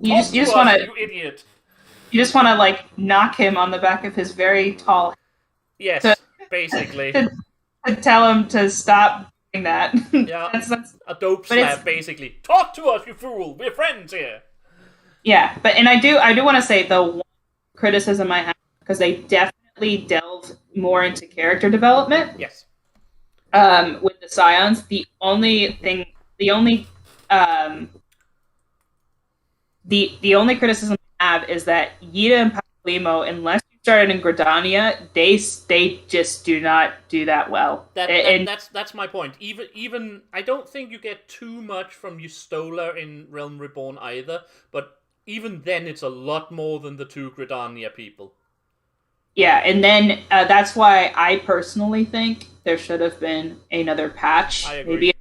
You just want to, you idiot. You just want to like knock him on the back of his very tall. Yes, basically. To tell him to stop doing that. Yeah, that's a dope slap. Basically, talk to us, you fool. We're friends here. Yeah, and I do want to say the one criticism I have, because they definitely delve more into character development. Yes. With the scions, the only criticism I have is that Yida and Papalimo, unless you started in Gridania, they just do not do that well. That's my point. Even I don't think you get too much from Yustola in Realm Reborn either, but even then it's a lot more than the 2 Gridania people. Yeah, and then that's why I personally think there should have been another patch, maybe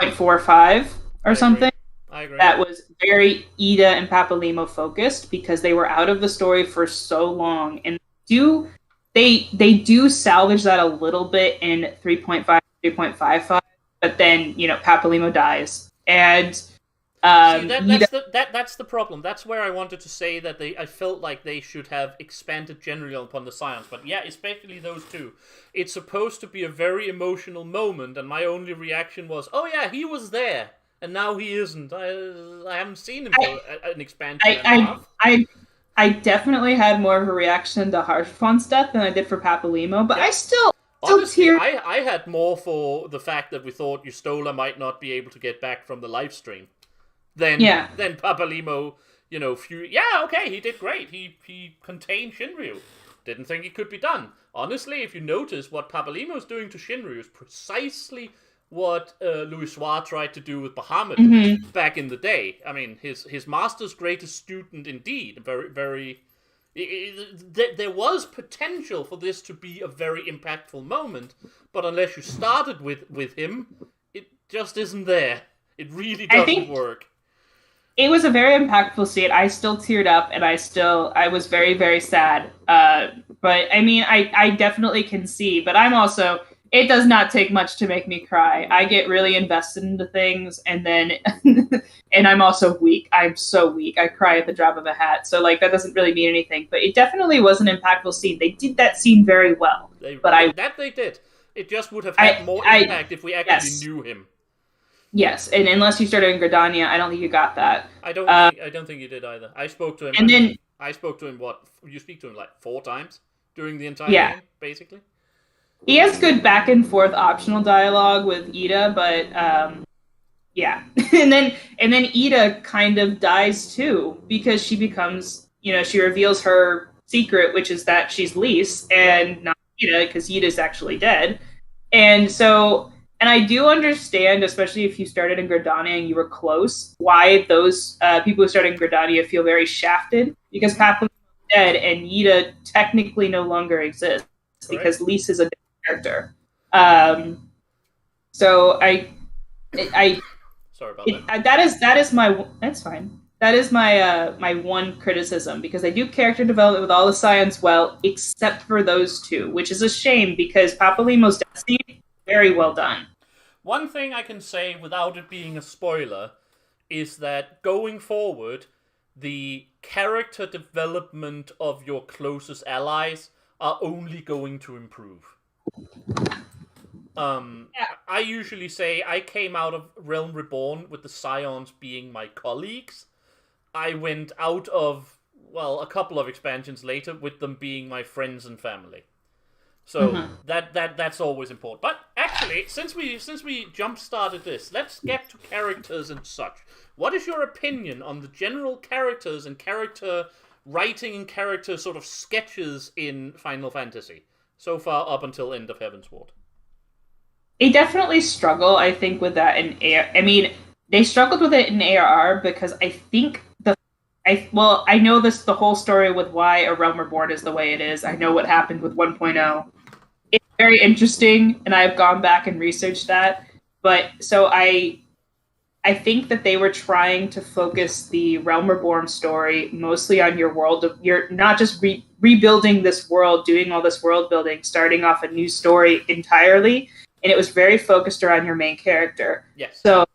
0.45 or something. I agree. That was very Ida and Papalimo focused, because they were out of the story for so long, and they do salvage that a little bit in 3.5, 3.55, but then Papalimo dies, and that's the problem. That's where I wanted to say that I felt like they should have expanded generally upon the science, but yeah, especially those 2. It's supposed to be a very emotional moment, and my only reaction was, "Oh yeah, he was there." And now he isn't. I haven't seen him for an expansion and a half. I definitely had more of a reaction to Harshfon's death than I did for Papalimo, but yeah. I still honestly, I had more for the fact that we thought Yustola might not be able to get back from the live stream than Papalimo. Okay, he did great. He contained Shinryu. Didn't think it could be done. Honestly, if you notice, what Papalimo's doing to Shinryu is precisely what Louis Soir tried to do with Bahamut back in the day. I mean, his master's greatest student indeed. Very, very. There was potential for this to be a very impactful moment, but unless you started with him, it just isn't there. It really doesn't work. It was a very impactful scene. I still teared up, and I was very, very sad. But I mean, I definitely can see. But I'm also. It does not take much to make me cry. I get really invested into things, and then, and I'm also weak. I'm so weak. I cry at the drop of a hat. So that doesn't really mean anything. But it definitely was an impactful scene. They did that scene very well. They did. It just would have had more impact if we actually knew him. Yes, and unless you started in Gridania, I don't think you got that. I don't think you did either. I spoke to him. And then I spoke to him. What you speak to him like 4 times during the entire yeah, game, basically. he has good back and forth optional dialogue with Ida, but yeah, and then Ida kind of dies too because she becomes, she reveals her secret, which is that she's Lise and not Ida, because Ida's actually dead. And so, and I do understand, especially if you started in Gridania and you were close, why those people who started in Gridania feel very shafted, because Papa's dead and Ida technically no longer exists because Lise is a different character. So I Sorry about that. that is my that's fine. That is my one criticism, because they do character development with all the scions well, except for those two, which is a shame because Papalimo's Destiny, very well done. One thing I can say without it being a spoiler is that going forward, the character development of your closest allies are only going to improve. I usually say I came out of Realm Reborn with the Scions being my colleagues. I went out of, well, a couple of expansions later with them being my friends and family. So that's always important. But actually, since we jump started this, let's get to characters and such. What is your opinion on the general characters and character writing and character sort of sketches in Final Fantasy so far up until End of Heavensward? They definitely struggle, I think, with that in ARR. I mean, they struggled with it in ARR because I think I know the whole story with why A Realm Reborn is the way it is. I know what happened with 1.0. It's very interesting, and I've gone back and researched that. But so I think that they were trying to focus the Realm Reborn story mostly on your world. You're not just rebuilding this world, doing all this world building, starting off a new story entirely. And it was very focused around your main character. Yes. So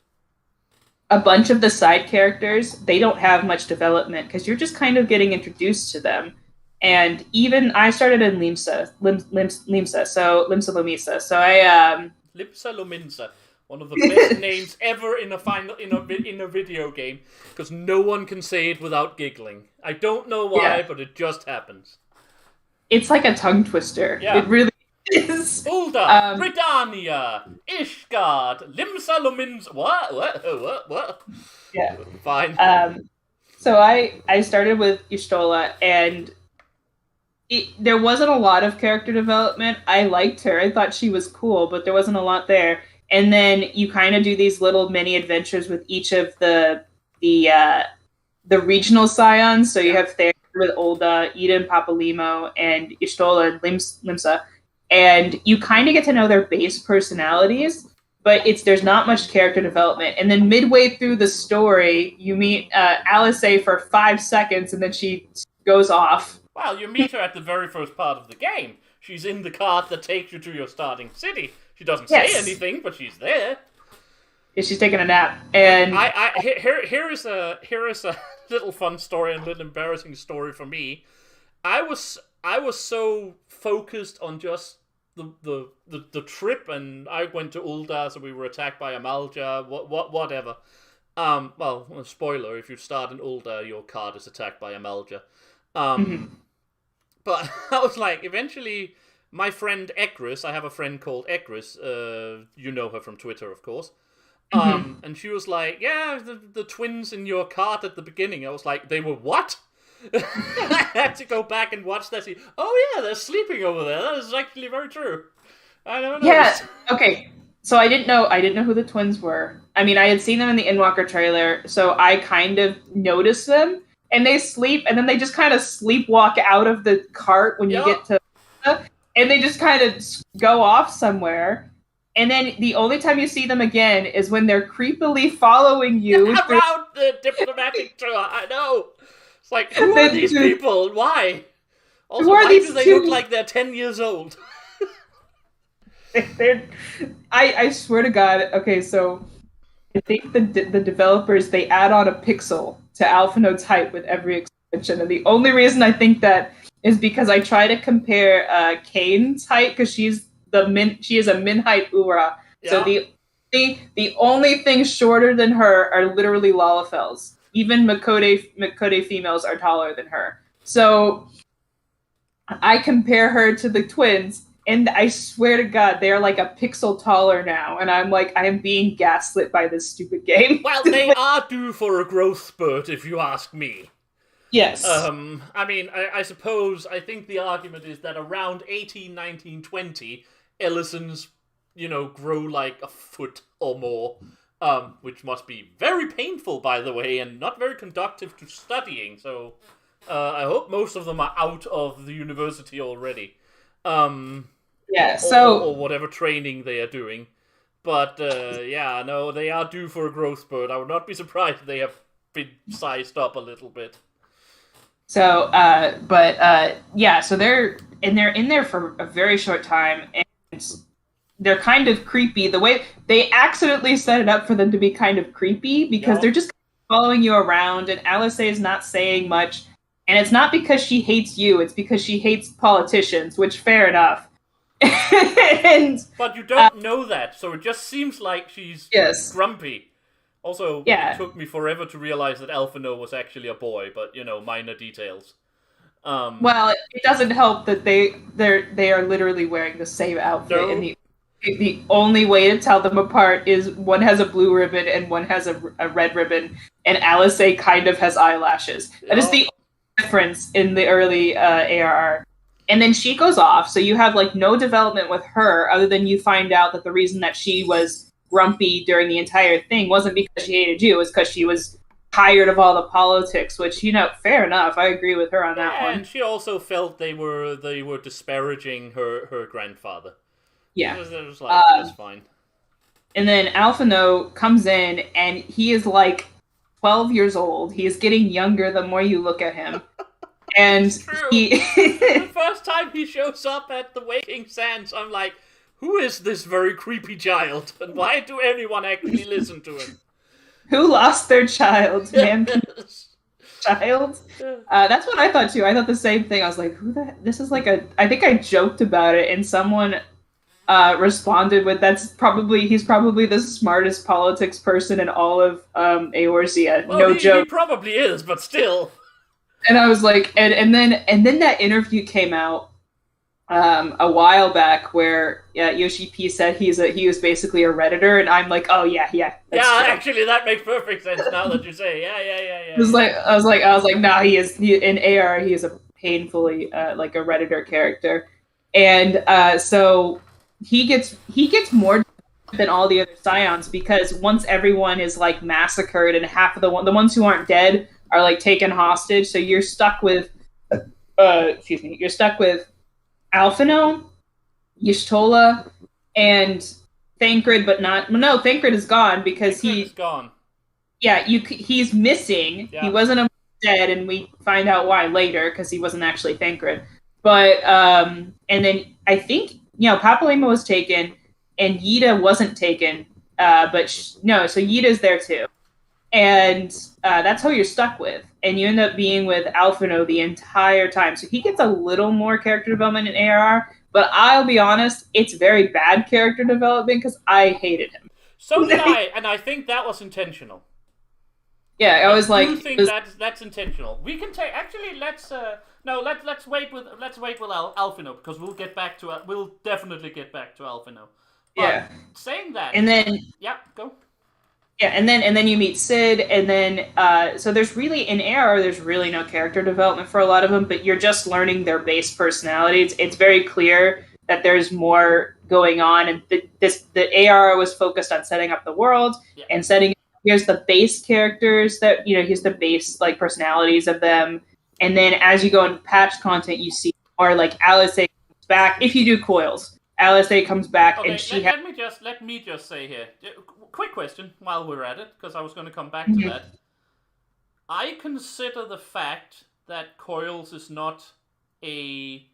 a bunch of the side characters, they don't have much development because you're just kind of getting introduced to them. And even I started in Limsa Lomisa. So I Limsa Lominsa, one of the best names ever in a video game, because no one can say it without giggling. I don't know why, but it just happens. It's like a tongue twister. Yeah. It really is. Ulda, Gridania, Ishgard, Limsa Lominsa. What? Yeah. Fine. So I started with Y'shtola, and there wasn't a lot of character development. I liked her. I thought she was cool, but there wasn't a lot there. And then you kind of do these little mini adventures with each of the regional scions. So you have Thayer with Ulda, Ida and Papalimo, and Y'shtola and Limsa. And you kind of get to know their base personalities, but there's not much character development. And then midway through the story, you meet Alice for 5 seconds, and then she goes off. Well, you meet her at the very first part of the game. She's in the cart that takes you to your starting city. She doesn't say anything, but she's there. Yeah, she's taking a nap. And here is a little fun story and a little embarrassing story for me. I was so focused on just the trip, and I went to Ulda, so we were attacked by Amalja, whatever. Well, spoiler, if you start in Ulda, your card is attacked by Amalja. But I was like, eventually, my friend Egris, I have a friend called Egris, you know her from Twitter, of course, and she was like, yeah, the twins in your card at the beginning. I was like, they were what? I had to go back and watch that. Oh yeah, they're sleeping over there. That is actually very true. I never noticed. Yeah. Okay. So I didn't know who the twins were. I mean, I had seen them in the Endwalker trailer, so I kind of noticed them. And they sleep, and then they just kind of sleepwalk out of the cart when you get to, and they just kind of go off somewhere. And then the only time you see them again is when they're creepily following you around the diplomatic tour. I know. It's like, who are these people? Why? Also, why do they look like they're 10 years old? I swear to God. Okay, so I think the developers, they add on a pixel to Alphinode's height with every expansion, and the only reason I think that is because I try to compare Kane's height, because she is a min height Ura. Yeah. So The only things shorter than her are literally Lalafels. Even Makode females are taller than her. So I compare her to the twins, and I swear to God, they're like a pixel taller now. And I'm like, I am being gaslit by this stupid game. Well, they are due for a growth spurt, if you ask me. Yes. I mean, I suppose, I think the argument is that around 18, 19, 20, Ellison's, grow like a foot or more, which must be very painful, by the way, and not very conductive to studying, so I hope most of them are out of the university already. Or whatever training they are doing. But, no, they are due for a growth spurt. I would not be surprised if they have been sized up a little bit. So, so they're in there for a very short time, and they're kind of creepy. The way they accidentally set it up for them to be kind of creepy because they're just following you around, and Alice is not saying much, and it's not because she hates you; it's because she hates politicians, which fair enough. But you don't know that, so it just seems like she's grumpy. Also, it took me forever to realize that Alphino was actually a boy, but, minor details. Well, it doesn't help that they are literally wearing the same outfit, and the only way to tell them apart is one has a blue ribbon and one has a red ribbon, and Alice kind of has eyelashes. That is the only difference in the early ARR. And then she goes off, so you have, no development with her, other than you find out that the reason that she was grumpy during the entire thing wasn't because she hated you, it was because she was tired of all the politics, which, fair enough. I agree with her on that one. And she also felt they were disparaging her grandfather. Yeah. It was like, that's fine. And then Alphino comes in, and he is 12 years old. He is getting younger the more you look at him. And the first time he shows up at the Waking Sands, I'm like, who is this very creepy child? And why do anyone actually listen to him? Who lost their child? Child? That's what I thought too. I thought the same thing. I was like, who the... This is I think I joked about it, and someone responded with, he's probably the smartest politics person in all of Eorzea. Well, no joke. He probably is, but still. And I was like, and then that interview came out a while back where Yoshi P said he was basically a Redditor, and I'm like, oh yeah, that's true. Actually that makes perfect sense now that you say. Yeah. I was like, nah, he in AR he is a painfully a Redditor character, and so he gets more than all the other Scions, because once everyone is massacred and half of the ones who aren't dead are taken hostage, so you're stuck with Alphino, Y'shtola, and Thancred, but not... No, Thancred is gone because he's gone. Yeah, he's missing. Yeah. He wasn't dead, and we find out why later, because he wasn't actually Thancred. But, and then I think, Papalema was taken, and Yida wasn't taken, so Yida's there too. And that's who you're stuck with. And you end up being with Alphino the entire time. So he gets a little more character development in ARR, but I'll be honest, it's very bad character development because I hated him. So did I, and I think that was intentional. Yeah, I was like... I do think that's intentional. We can take... Actually, let's wait with Alphino, because we'll definitely get back to Alphino. But saying that... And then... Yeah, go. Yeah, and then you meet Sid, and then so there's really in AR there's really no character development for a lot of them, but you're just learning their base personalities. It's very clear that there's more going on, and the AR was focused on setting up the world and setting. Here's the base characters that here's the base personalities of them, and then as you go into patch content, you see more Alice comes back if you do coils. Alice comes back, and let me just say here. Quick question while we're at it, because I was going to come back to that. I consider the fact that Coils is not a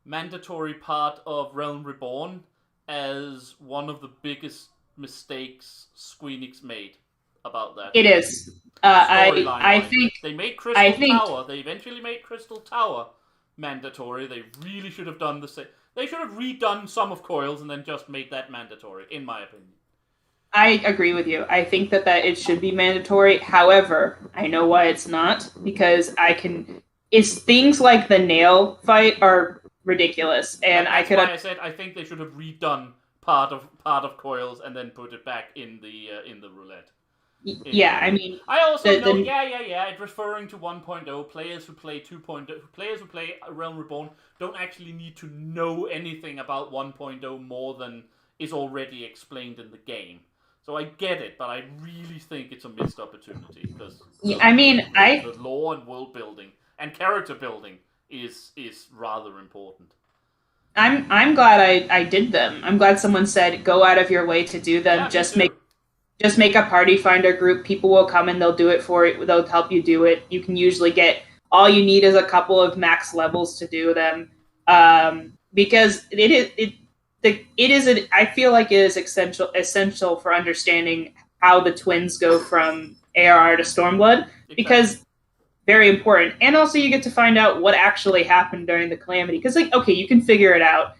mandatory part of Realm Reborn as one of the biggest mistakes Squeenix made about that. It is. I think they made Crystal Tower. They eventually made Crystal Tower mandatory. They really should have done the same. They should have redone some of Coils and then just made that mandatory, in my opinion. I agree with you. I think that it should be mandatory. However, I know why it's not, because it's things like the nail fight are ridiculous, and That's why I said I think they should have redone part of coils and then put it back in the roulette. Yeah, I mean, I also know, it's referring to 1.0. Players who play 2.0, players who play Realm Reborn don't actually need to know anything about 1.0 more than is already explained in the game. So I get it, but I really think it's a missed opportunity because the lore and world building and character building is rather important. I'm glad I did them. I'm glad someone said go out of your way to do them. Yeah, Just make a party finder group. People will come and they'll do it for you. They'll help you do it. You can usually get all you need is a couple of max levels to do them. Because I feel like it is essential for understanding how the twins go from ARR to Stormblood, because very important. And also you get to find out what actually happened during the calamity. Because okay, you can figure it out.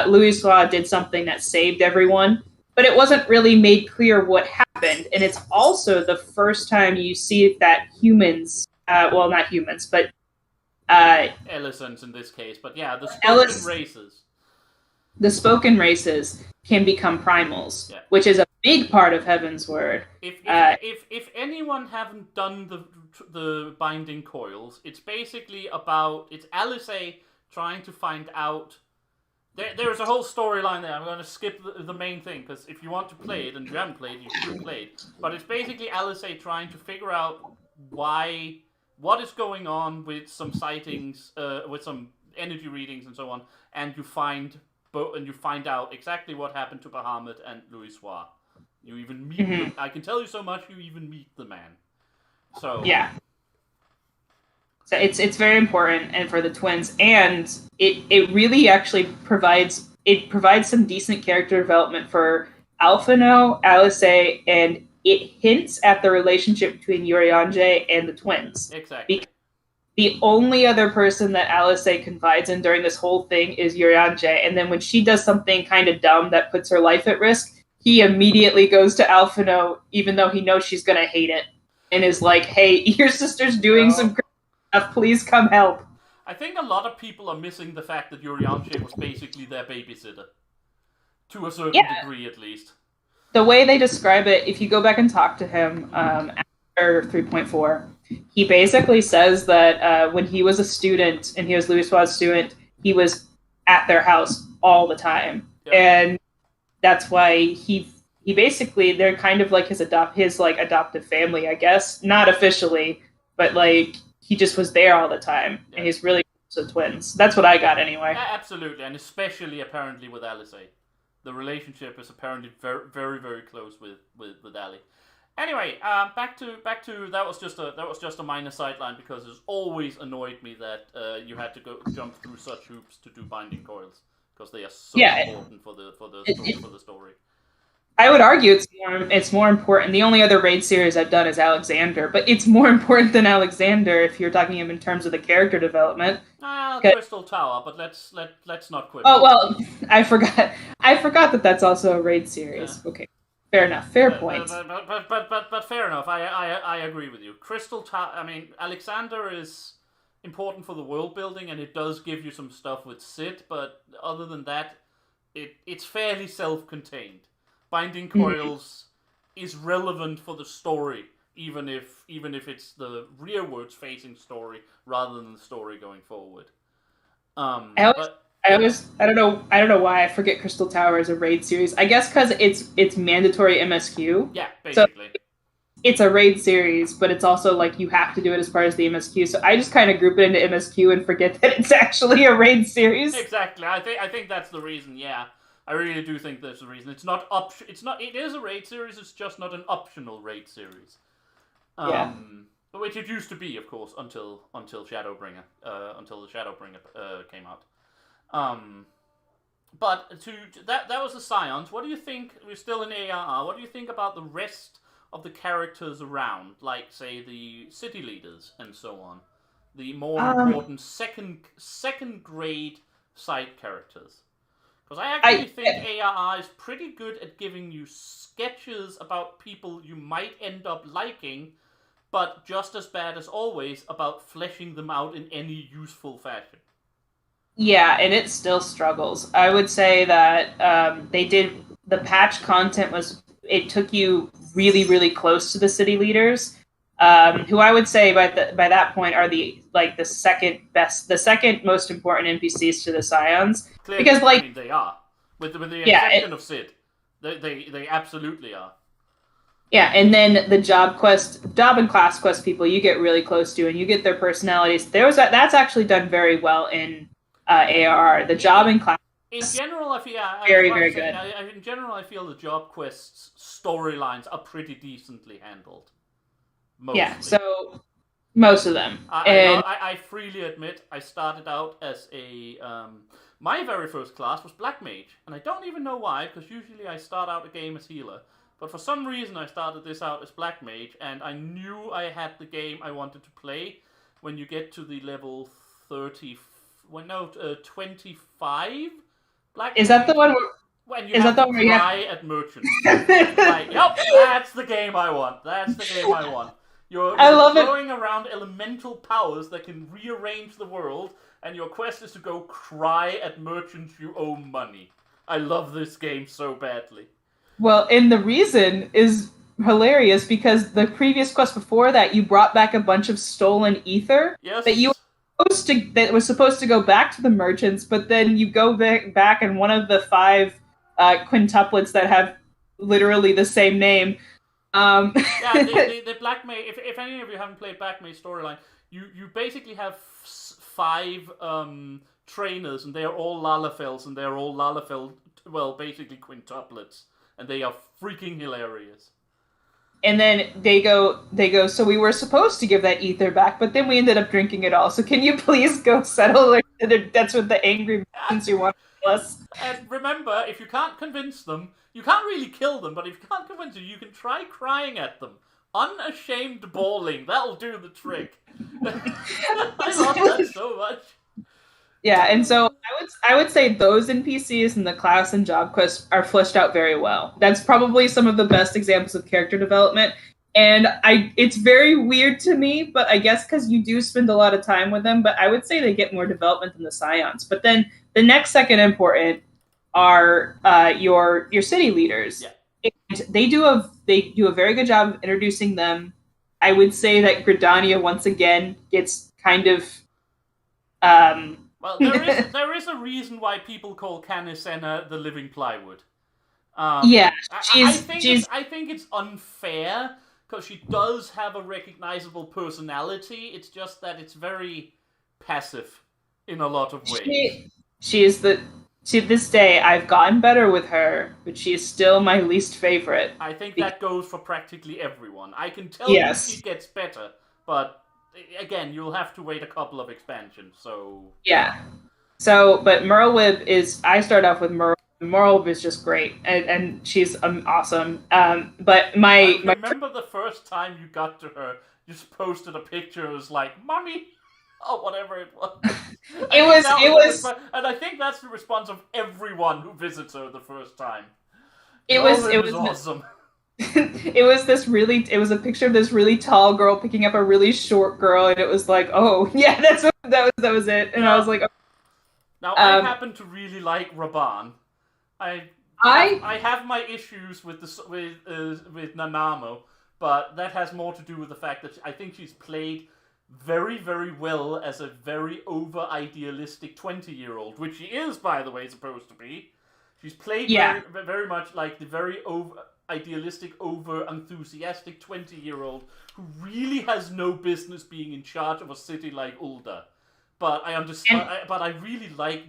Louis Suave did something that saved everyone, but it wasn't really made clear what happened. And it's also the first time you see that humans, well, not humans, but Ellisons in this case, but yeah, the spoken races. The spoken races can become primals, which is a big part of Heaven's Word. If anyone haven't done the binding coils, it's basically it's Alisaie trying to find out. There's a whole storyline there. I'm going to skip the main thing because if you want to play it and you haven't played, you should play it. But it's basically Alisaie trying to figure out what is going on with some sightings, with some energy readings and so on, and you find out exactly what happened to Bahamut and Louis Suave. You even meet them. I can tell you so much. You even meet the man. So yeah. So it's very important, and for the twins, and it really actually provides some decent character development for Alphino, Alisaie, and it hints at the relationship between Urianger and the twins. Exactly. The only other person that Alisaie confides in during this whole thing is Urianger, and then when she does something kind of dumb that puts her life at risk, he immediately goes to Alphino, even though he knows she's gonna hate it, and is like, "Hey, your sister's doing some great stuff. Please come help." I think a lot of people are missing the fact that Urianger was basically their babysitter, to a certain degree at least. The way they describe it, if you go back and talk to him after 3.4, he basically says that when he was a student and he was Louis Suave's student, he was at their house all the time, and that's why he basically, they're kind of like his adoptive family, I guess, not officially, but like he just was there all the time, and he's really close to twins. That's what I got anyway. Yeah, absolutely, and especially apparently with Alisaie. The relationship is apparently very, very, very close with Ali. Anyway, back to that was just a minor sideline because it's always annoyed me that you had to jump through such hoops to do binding coils because they are so important for the story. I would argue it's more important. The only other raid series I've done is Alexander, but it's more important than Alexander if you're talking in terms of the character development. Crystal Tower, but let's not quit. Oh well, I forgot that that's also a raid series. Yeah. Okay, fair enough. Fair point. But fair enough. I agree with you. Crystal Tower. I mean, Alexander is important for the world building, and it does give you some stuff with Sid. But other than that, it's fairly self-contained. Binding coils is relevant for the story, even if it's the rearwards facing story rather than the story going forward. I don't know why I forget Crystal Tower is a raid series. I guess because it's mandatory MSQ. Yeah, basically. So it's a raid series, but it's also like you have to do it as part of the MSQ. So I just kind of group it into MSQ and forget that it's actually a raid series. Exactly. I think that's the reason. Yeah. I really do think there's a reason. It is a raid series, it's just not an optional raid series. Which it used to be, of course, until Shadowbringer, until the Shadowbringer came out. But that was the Scions. What do you think? We're still in ARR. What do you think about the rest of the characters around, like say the city leaders and so on, the more important second grade side characters? Because I actually think ARR is pretty good at giving you sketches about people you might end up liking, but just as bad as always about fleshing them out in any useful fashion. Yeah, and it still struggles. I would say that the patch content it took you really, really close to the city leaders, who I would say by that point are the second most important NPCs to the Scions. Clearly, Because I mean, they are. With the exception of Sid. They absolutely are. Yeah, and then the job and class quest people you get really close to, and you get their personalities. That's actually done very well in ARR. The job and class. In general, I feel very good. In general, I feel the job quests storylines are pretty decently handled. Mostly. Yeah, so most of them. I freely admit I started out as a my very first class was Black Mage, and I don't even know why, because usually I start out a game as healer. But for some reason I started this out as Black Mage, and I knew I had the game I wanted to play when you get to the level 25 Black Mage. Is that the one where... When you have to cry at merchants. Like, yep, that's the game I want. You're throwing around elemental powers that can rearrange the world, and your quest is to go cry at merchants you owe money. I love this game so badly. Well, and the reason is hilarious because the previous quest before that, you brought back a bunch of stolen ether that was supposed to go back to the merchants, but then you go back and one of the 5 quintuplets that have literally the same name. The Black Mage. If any of you haven't played Black Mage storyline, you basically have 5 trainers, and they are all Lalafels, and they are all Lalafel. Well, basically quintuplets. And they are freaking hilarious. And then they go, so we were supposed to give that ether back, but then we ended up drinking it all. So can you please go settle their debts with the angry merchants you want to kill us? And remember, if you can't convince them, you can't really kill them, but if you can't convince them, you can try crying at them. Unashamed bawling, that'll do the trick. I love that so much. Yeah, and so I would say those NPCs in the class and job quests are fleshed out very well. That's probably some of the best examples of character development. And it's very weird to me, but I guess because you do spend a lot of time with them, but I would say they get more development than the Scions. But then the next second important are your city leaders. Yeah. And they do a very good job of introducing them. I would say that Gridania once again gets kind of well, there is a reason why people call Canisena the living plywood. I think it's unfair because she does have a recognizable personality. It's just that it's very passive in a lot of ways. To this day, I've gotten better with her, but she is still my least favorite. I think that goes for practically everyone. I can tell you she gets better, but again, you'll have to wait a couple of expansions, so... Yeah. So, but Merlwyb I start off with Merlwyb. Merlwyb is just great, and she's awesome. But I remember the first time you got to her, you just posted a picture, it was like, Mommy! Or whatever it was. It was... And I think that's the response of everyone who visits her the first time. It was awesome. It was a picture of this really tall girl picking up a really short girl, and it was like, oh yeah, that was it. And I was like, oh. Now I happen to really like Raban. I have my issues with Nanamo, but that has more to do with the fact that I think she's played very, very well as a very over-idealistic 20-year-old, which she is, by the way, supposed to be. She's played very, very much like the very idealistic, over-enthusiastic 20-year-old who really has no business being in charge of a city like Ul'dah. But I understand. But I really like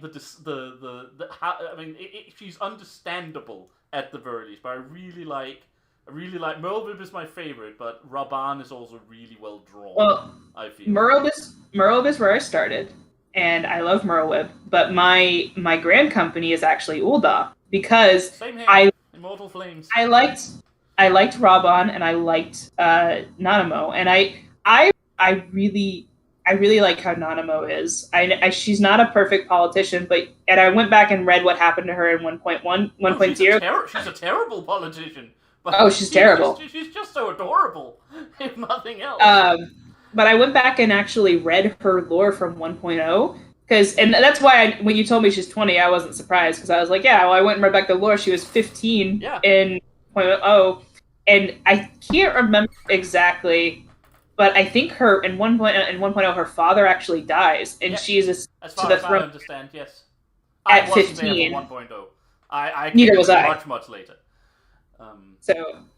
she's understandable at the very least. But I really like Merlwyb is my favorite, but Raban is also really well drawn. Well, I feel Merlwyb is where I started, and I love Merlwyb. But my grand company is actually Ul'dah because same here. Immortal Flames. I liked Raban and I liked Nanamo, and I I really like how Nanamo is. She's not a perfect politician, and I went back and read what happened to her in 1.1, No, she's a terrible politician. But oh, she's terrible. She's just so adorable, if nothing else. But I went back and actually read her lore from 1.0. And that's why when you told me she's 20, I wasn't surprised, because I was like, yeah, well, I went and read back the lore. She was 15 in 1.0, and I can't remember exactly, but I think her in 1.0 her father actually dies, and she's as far as I understand, yes. At I wasn't 15. there for 1.0. I Neither was I. Much later.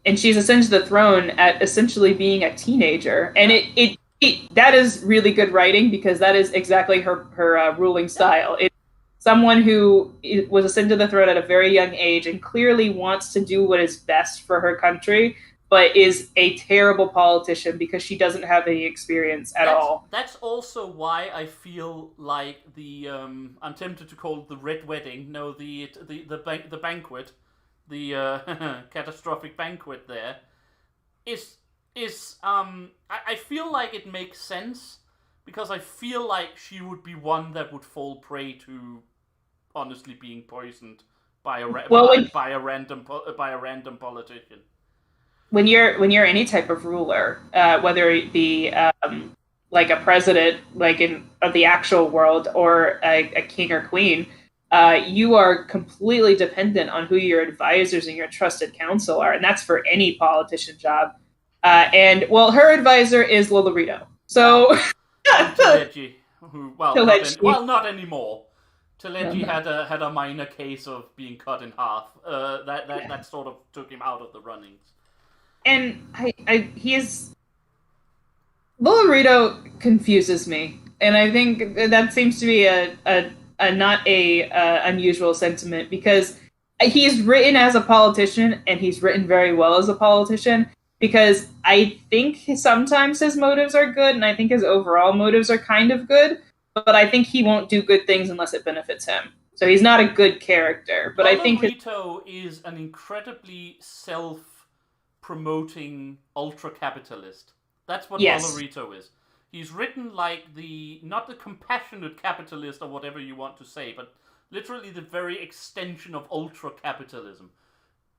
And she's ascended to the throne at essentially being a teenager, and that is really good writing, because that is exactly her ruling style. It's someone who was ascended to the throne at a very young age and clearly wants to do what is best for her country, but is a terrible politician because she doesn't have any experience at all. That's also why I feel like the I'm tempted to call it the Red Wedding. No, the banquet, the catastrophic banquet there is I feel like it makes sense, because I feel like she would be one that would fall prey to honestly being poisoned by a random politician. When you're any type of ruler, whether it be like a president, like in the actual world, or a king or queen, you are completely dependent on who your advisors and your trusted counsel are, and that's for any politician job. And her advisor is Lolorito. So Teleji, who not anymore. Teleji had a minor case of being cut in half. That sort of took him out of the runnings. And Lolorito confuses me, and I think that seems to be a not a unusual sentiment, because he's written as a politician, and he's written very well as a politician, because I think sometimes his motives are good, and I think his overall motives are kind of good, but I think he won't do good things unless it benefits him. So he's not a good character. But I think Lolorito is an incredibly self-promoting ultra-capitalist. That's what Lolorito is. He's written like not the compassionate capitalist or whatever you want to say, but literally the very extension of ultra-capitalism.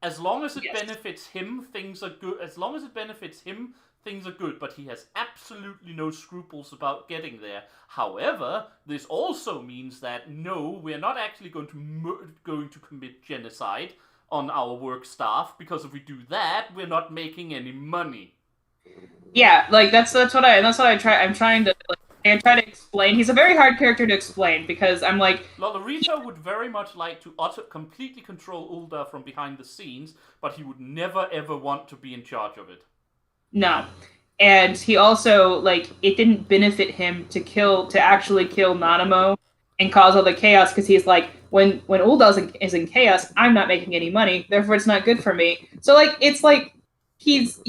As long as it benefits him, things are good. As long as it benefits him, things are good. But he has absolutely no scruples about getting there. However, this also means that no, we're not actually going to commit genocide on our work staff, because if we do that, we're not making any money. Yeah, like that's what I try. I'm trying to explain. He's a very hard character to explain, because I'm like, Lolorito would very much like to completely control Ulda from behind the scenes, but he would never ever want to be in charge of it. No. And he also, it didn't benefit him to actually kill Nanamo and cause all the chaos, because he's like, when Ulda is in chaos, I'm not making any money, therefore it's not good for me. So it's like he's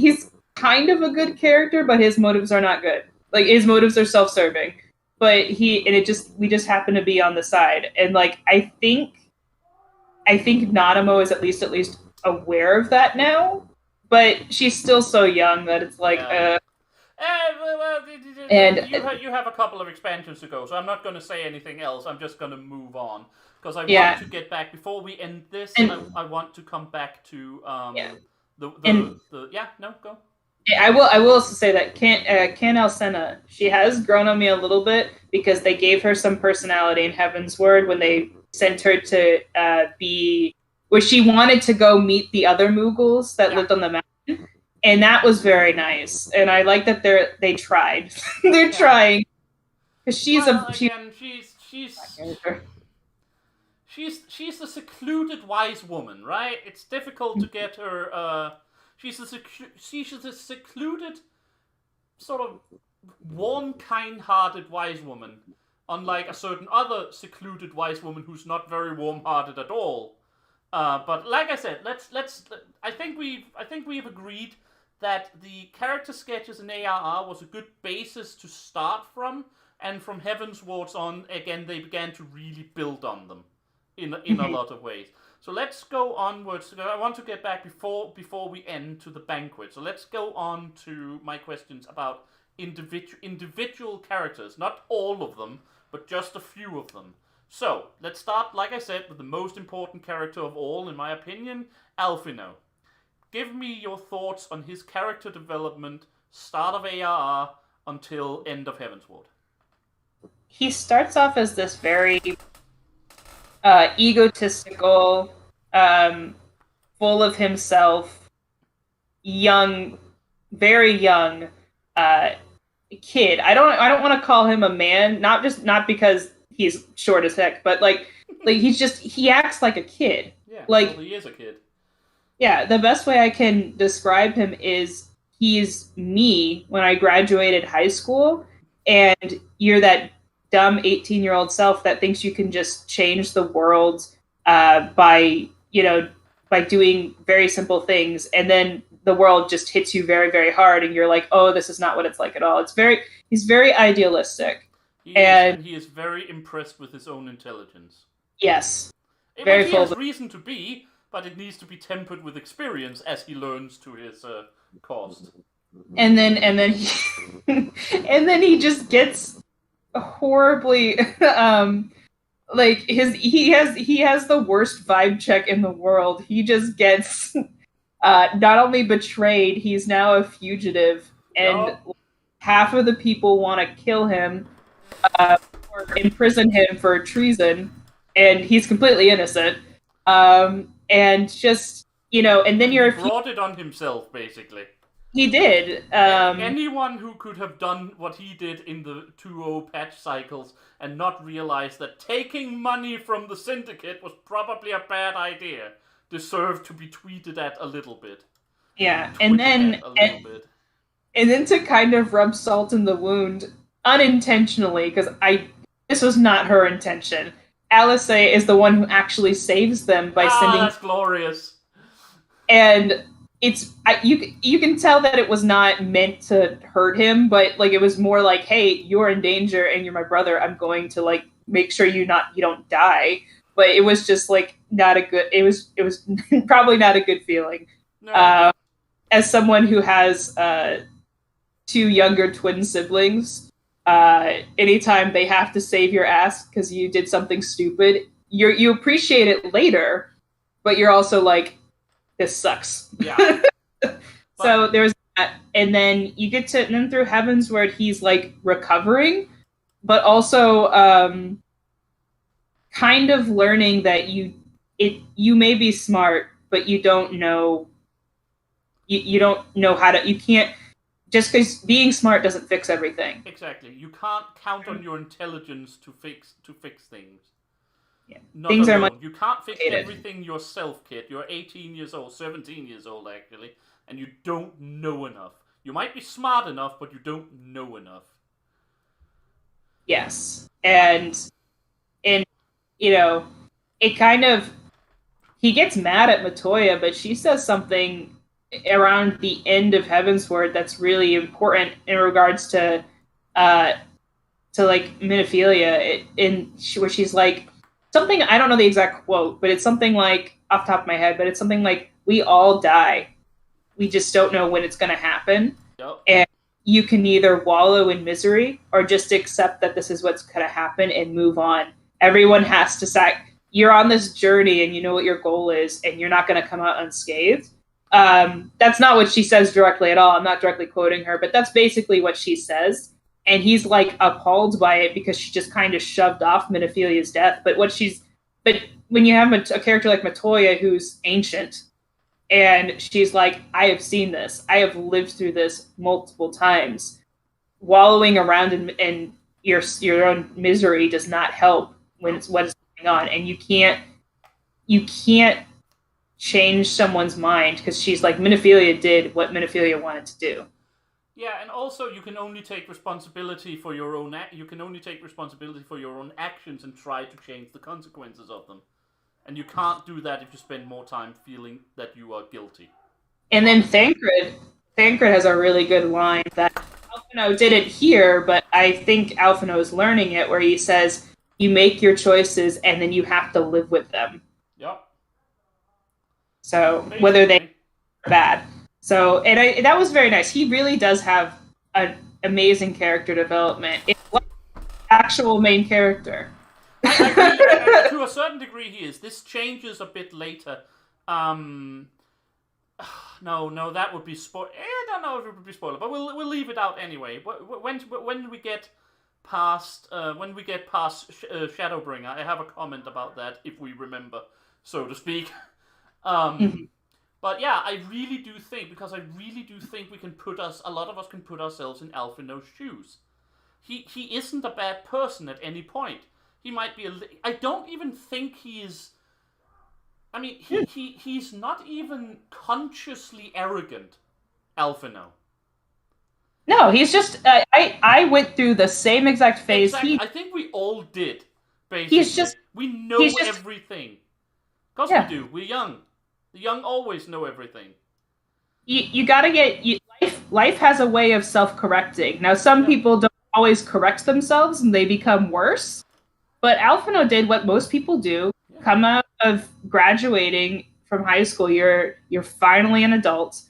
kind of a good character, but his motives are not good. Like, his motives are self-serving. But we just happen to be on the side. And I think Nanamo is at least aware of that now, but she's still so young that it's like you have a couple of expansions to go, so I'm not going to say anything else. I'm just going to move on, because I want to get back before we end this. I want to come back to go. I will also say that Canel Senna, she has grown on me a little bit, because they gave her some personality in Heaven's Word when they sent her to be where she wanted to go meet the other Mughals that lived on the mountain, and that was very nice. And I like that they tried. They're trying, because she's the secluded wise woman, right? It's difficult to get her. She's a secluded, sort of warm, kind-hearted wise woman, unlike a certain other secluded wise woman who's not very warm-hearted at all. But like I said, I think we've agreed that the character sketches in ARR was a good basis to start from, and from Heaven's Wards on, again, they began to really build on them in a lot of ways. So let's go onwards. I want to get back before we end to the banquet. So let's go on to my questions about individual characters, not all of them, but just a few of them. So, let's start, like I said, with the most important character of all, in my opinion, Alphino. Give me your thoughts on his character development, start of ARR until end of Heavensward. He starts off as this very egotistical, full of himself, young, very young kid. I don't want to call him a man, not because he's short as heck, but like he acts like a kid. Yeah, like well, he is a kid. Yeah, the best way I can describe him is he's me when I graduated high school, and you're that dumb 18-year-old self that thinks you can just change the world by doing very simple things, and then the world just hits you very, very hard, and you're like, oh, this is not what it's like at all. He's very idealistic. He is very impressed with his own intelligence. Yes. Very full. He has reason to be, but it needs to be tempered with experience as he learns to his cost. And then he and then he just gets horribly he has the worst vibe check in the world. He just gets not only betrayed, he's now a fugitive, and half of the people want to kill him or imprison him for treason, and he's completely innocent. And just, and then he brought it on himself, basically. He did. Anyone who could have done what he did in the 2.0 patch cycles and not realize that taking money from the Syndicate was probably a bad idea deserved to be tweeted at a little bit. Yeah, and then to kind of rub salt in the wound, unintentionally, because this was not her intention. Alice is the one who actually saves them by sending. That's glorious. And you can tell that it was not meant to hurt him, but like it was more like, hey, you're in danger and you're my brother. I'm going to like make sure you don't die. But it was just like not a good. It was probably not a good feeling. No. As someone who has 2 younger twin siblings, anytime they have to save your ass because you did something stupid, you appreciate it later, but you're also like, this sucks. Yeah. So there's that, and then you get to, and then through Heavensward, he's like recovering, but also kind of learning that you may be smart, but you don't know. You don't know how to. You can't. Just because being smart doesn't fix everything. Exactly. You can't count on your intelligence to fix things. Yeah. Things are you can't fix everything yourself, kid. You're 18 years old, 17 years old, actually, and you don't know enough. You might be smart enough, but you don't know enough. Yes. And it kind of... He gets mad at Matoya, but she says something around the end of Heavensward that's really important in regards to like Minophilia, where she's like something, I don't know the exact quote, but it's something like, off the top of my head, but it's something like, we all die, we just don't know when it's going to happen. Yep. And you can either wallow in misery or just accept that this is what's going to happen and move on. Everyone has to you're on this journey and you know what your goal is, and you're not going to come out unscathed. That's not what she says directly at all. I'm not directly quoting her, but that's basically what she says. And he's like appalled by it because she just kind of shoved off Minophilia's death. But when you have a character like Matoya who's ancient, and she's like, I have seen this, I have lived through this multiple times. Wallowing around in your own misery does not help when it's what is going on, and you can't change someone's mind because she's like, Minophilia did what Minophilia wanted to do. Yeah, and also you can only take responsibility for your own actions and try to change the consequences of them. And you can't do that if you spend more time feeling that you are guilty. And then Thancred has a really good line that Alphino didn't hear, but I think Alphino is learning it, where he says, you make your choices and then you have to live with them. Yep. So basically, whether they are bad. So, and that was very nice. He really does have an amazing character development. It's like actual main character. To a certain degree, he is. This changes a bit later. No, that would be spoil. I don't know if it would be spoiler, but we'll leave it out anyway. When we get past Shadowbringer, I have a comment about that if we remember, so to speak. But yeah, I really do think a lot of us can put ourselves in Alphino's shoes. He isn't a bad person at any point. He might be I don't even think he is. I mean, he's not even consciously arrogant, Alphino. No, he's just. I went through the same exact phase. Exactly. I think we all did. Basically, we know everything. Because we do. We're young. The young always know everything. You gotta get life has a way of self-correcting. Now, some people don't always correct themselves and they become worse. But Alphino did what most people do. Yeah. Come out of graduating from high school, you're finally an adult,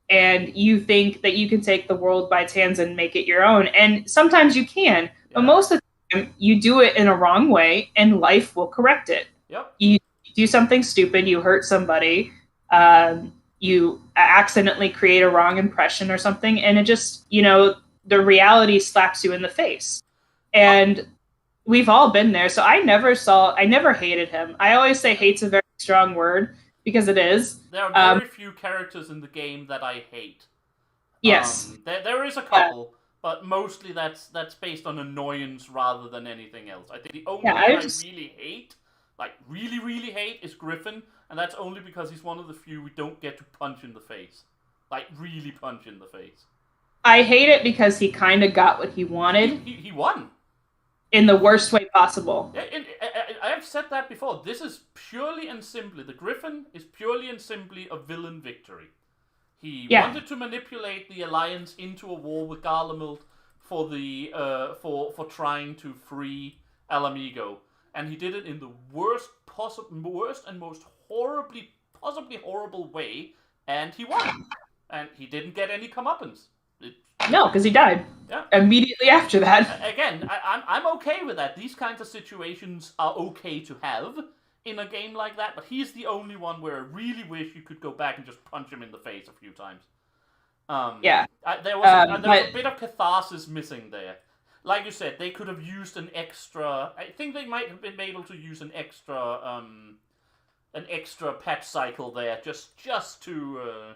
and you think that you can take the world by its hands and make it your own. And sometimes you can, but most of the time you do it in a wrong way, and life will correct it. Yep. You do something stupid, you hurt somebody, you accidentally create a wrong impression or something, and it just, the reality slaps you in the face. And we've all been there. So I never hated him. I always say hate's a very strong word, because it is. There are very few characters in the game that I hate. Yes. There is a couple, but mostly that's based on annoyance rather than anything else. I think the only one I really hate, like really, really hate, is Griffin, and that's only because he's one of the few we don't get to punch in the face. Like, really punch in the face. I hate it because he kind of got what he wanted. He won. In the worst way possible. Yeah, I have said that before. This is purely and simply, the Griffin is purely and simply a villain victory. He wanted to manipulate the Alliance into a war with Garlemald for trying to free Alamigo, and he did it in the worst and most possibly horrible way, and he won. And he didn't get any comeuppance. No, because he died. Yeah. Immediately after that. Again, I'm okay with that. These kinds of situations are okay to have in a game like that, but he's the only one where I really wish you could go back and just punch him in the face a few times. There was a bit of catharsis missing there. Like you said, they could have used an extra. I think they might have been able to use an extra patch cycle there, just to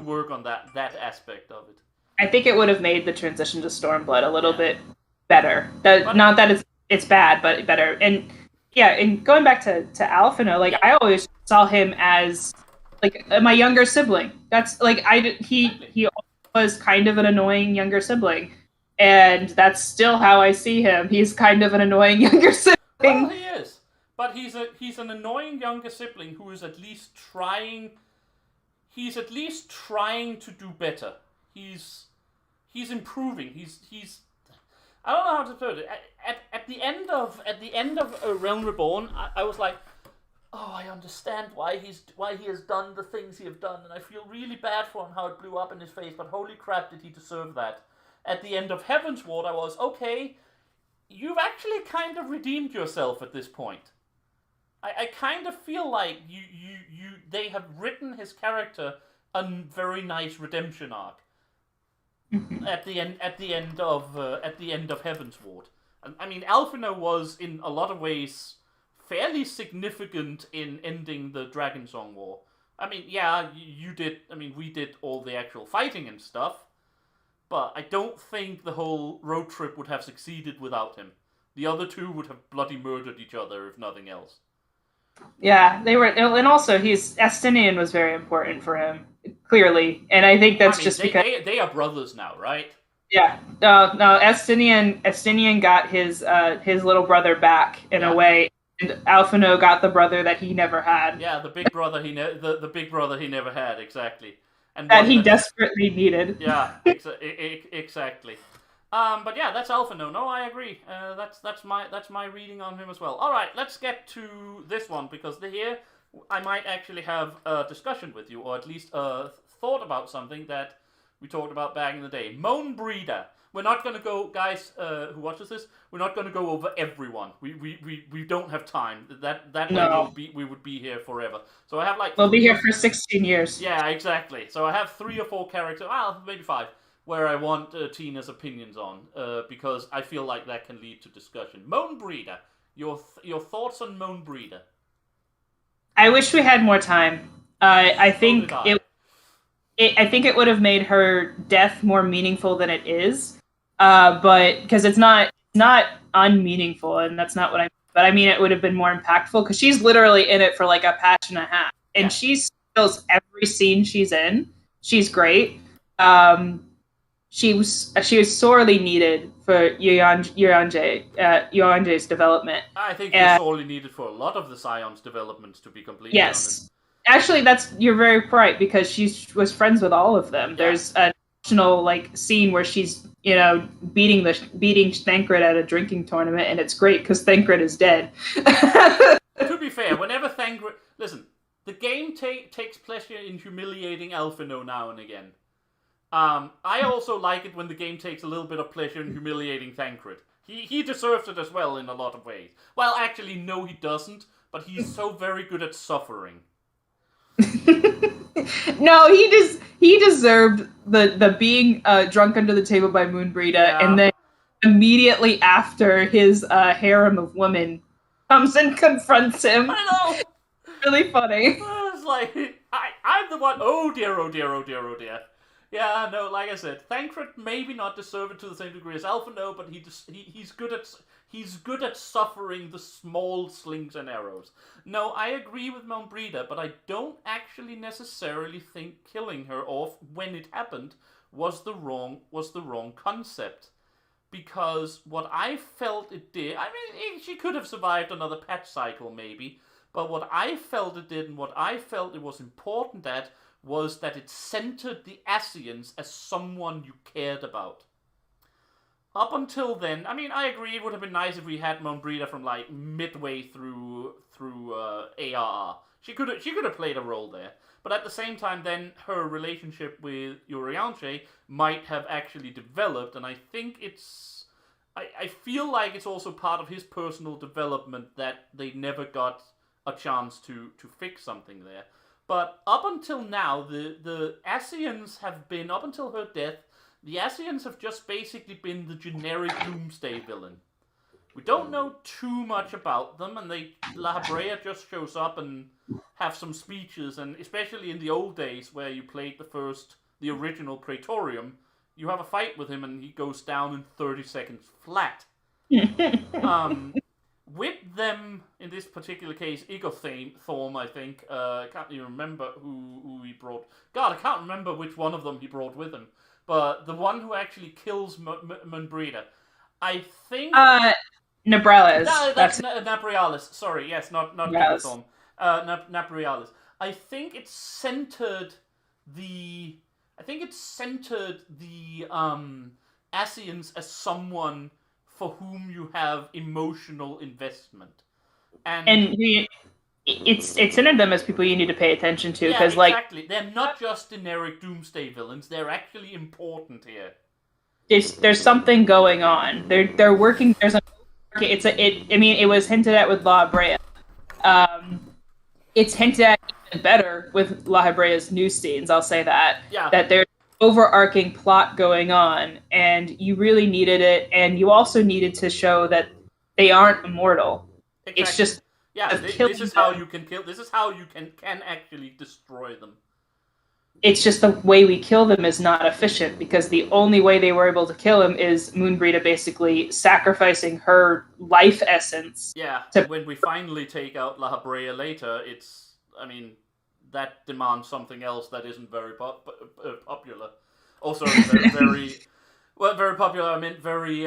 work on that aspect of it. I think it would have made the transition to Stormblood a little bit better. Not that it's bad, but better. And and going back to Alphino, like I always saw him as like my younger sibling. That's like he was kind of an annoying younger sibling, and that's still how I see him. He's kind of an annoying younger sibling. Well, he is, but he's an annoying younger sibling who is at least trying. He's at least trying to do better. He's improving. He's I don't know how to put it. At the end of Realm Reborn, I was like, oh, I understand why he has done the things he have done, and I feel really bad for him how it blew up in his face. But holy crap, did he deserve that? At the end of Heavensward, I was okay. You've actually kind of redeemed yourself at this point. I kind of feel like they have written his character a very nice redemption arc at the end of Heavensward. I mean, Alphino was in a lot of ways fairly significant in ending the Dragonsong War. I mean, yeah, you did. I mean, we did all the actual fighting and stuff, but I don't think the whole road trip would have succeeded without him. The other two would have bloody murdered each other if nothing else. Yeah, they were, and also Estinian was very important for him, clearly, and I think that's because they are brothers now, right? Yeah, no, Estinian got his little brother back in a way, and Alphino got the brother that he never had. Yeah, the big brother the big brother he never had, exactly, and that he desperately needed. Yeah, exactly. But yeah, that's Alphino. No, I agree. That's my reading on him as well. All right, let's get to this one, because here I might actually have a discussion with you, or at least a thought about something that we talked about back in the day. Moan Breeder. We're not going to go, guys who watches this, we're not going to go over everyone. We don't have time. That No. way we would be here forever. So I have like... We'll be here for 16 years. Yeah, exactly. So I have 3 or 4 characters, well, maybe 5, where I want Tina's opinions on, because I feel like that can lead to discussion. Moan Breeder. Your thoughts on Moan Breeder? I wish we had more time. I think I think it would have made her death more meaningful than it is. But because it's not unmeaningful, and that's not what I mean. But I mean, it would have been more impactful because she's literally in it for like a patch and a half, and she steals every scene she's in. She's great. She was sorely needed for Yuanje's development. I think she's sorely needed for a lot of the Scion's developments, to be completely honest. Actually, you're very right, because she was friends with all of them. Yeah. There's an emotional like scene where she's beating Thancred at a drinking tournament, and it's great because Thancred is dead. To be fair, whenever Thancred... Listen, the game takes pleasure in humiliating Alphino now and again. I also like it when the game takes a little bit of pleasure in humiliating Thancred. He deserves it as well in a lot of ways. Well, actually, no, he doesn't, but he's so very good at suffering. No, he deserved the being drunk under the table by Moonbreeda, and then immediately after his harem of women comes and confronts him. I know! Really funny. It's like, I'm the one, oh dear, oh dear, oh dear, oh dear. Yeah, no, like I said, Thancred maybe not deserve it to the same degree as Alpha, no, but he's good at suffering the small slings and arrows. No, I agree with Moan Breeder, but I don't actually necessarily think killing her off when it happened was the wrong concept. Because what I felt it did, I mean, she could have survived another patch cycle maybe, but what I felt it did and what I felt it was important at was that it centered the Ascians as someone you cared about. Up until then, I mean, I agree it would have been nice if we had Moan Breeder from like midway through ARR. She could have played a role there. But at the same time, then her relationship with Urianger might have actually developed, and I think I feel like it's also part of his personal development that they never got a chance to fix something there. But up until now, the Ascians have been, up until her death, the Ascians have just basically been the generic Doomsday villain. We don't know too much about them, and La Habrea just shows up and have some speeches, and especially in the old days where you played the original Praetorium, you have a fight with him and he goes down in 30 seconds flat. With them, in this particular case, Igorthorm, I think. I can't even remember who he brought. God, I can't remember which one of them he brought with him. But the one who actually kills Moonbreeder, I think... Nabrales. No, that's Nabrialis. Sorry, yes, not Igorthorm. Nabrialis. I think it centered the Ascians as someone for whom you have emotional investment, and it's centered them as people you need to pay attention to, because exactly. They're not just generic Doomsday villains; they're actually important here. There's something going on. They're working. It was hinted at with La Habrea. It's hinted at even better with La Habrea's new scenes. I'll say that. Yeah. That there's overarching plot going on, and you really needed it, and you also needed to show that they aren't immortal. Exactly. It's just this is how you can kill. This is how you can actually destroy them. It's just the way we kill them is not efficient, because the only way they were able to kill him is Moonbreeda basically sacrificing her life essence. Yeah, when we finally take out La Habrea later, that demands something else that isn't very popular. Also, very popular. I meant very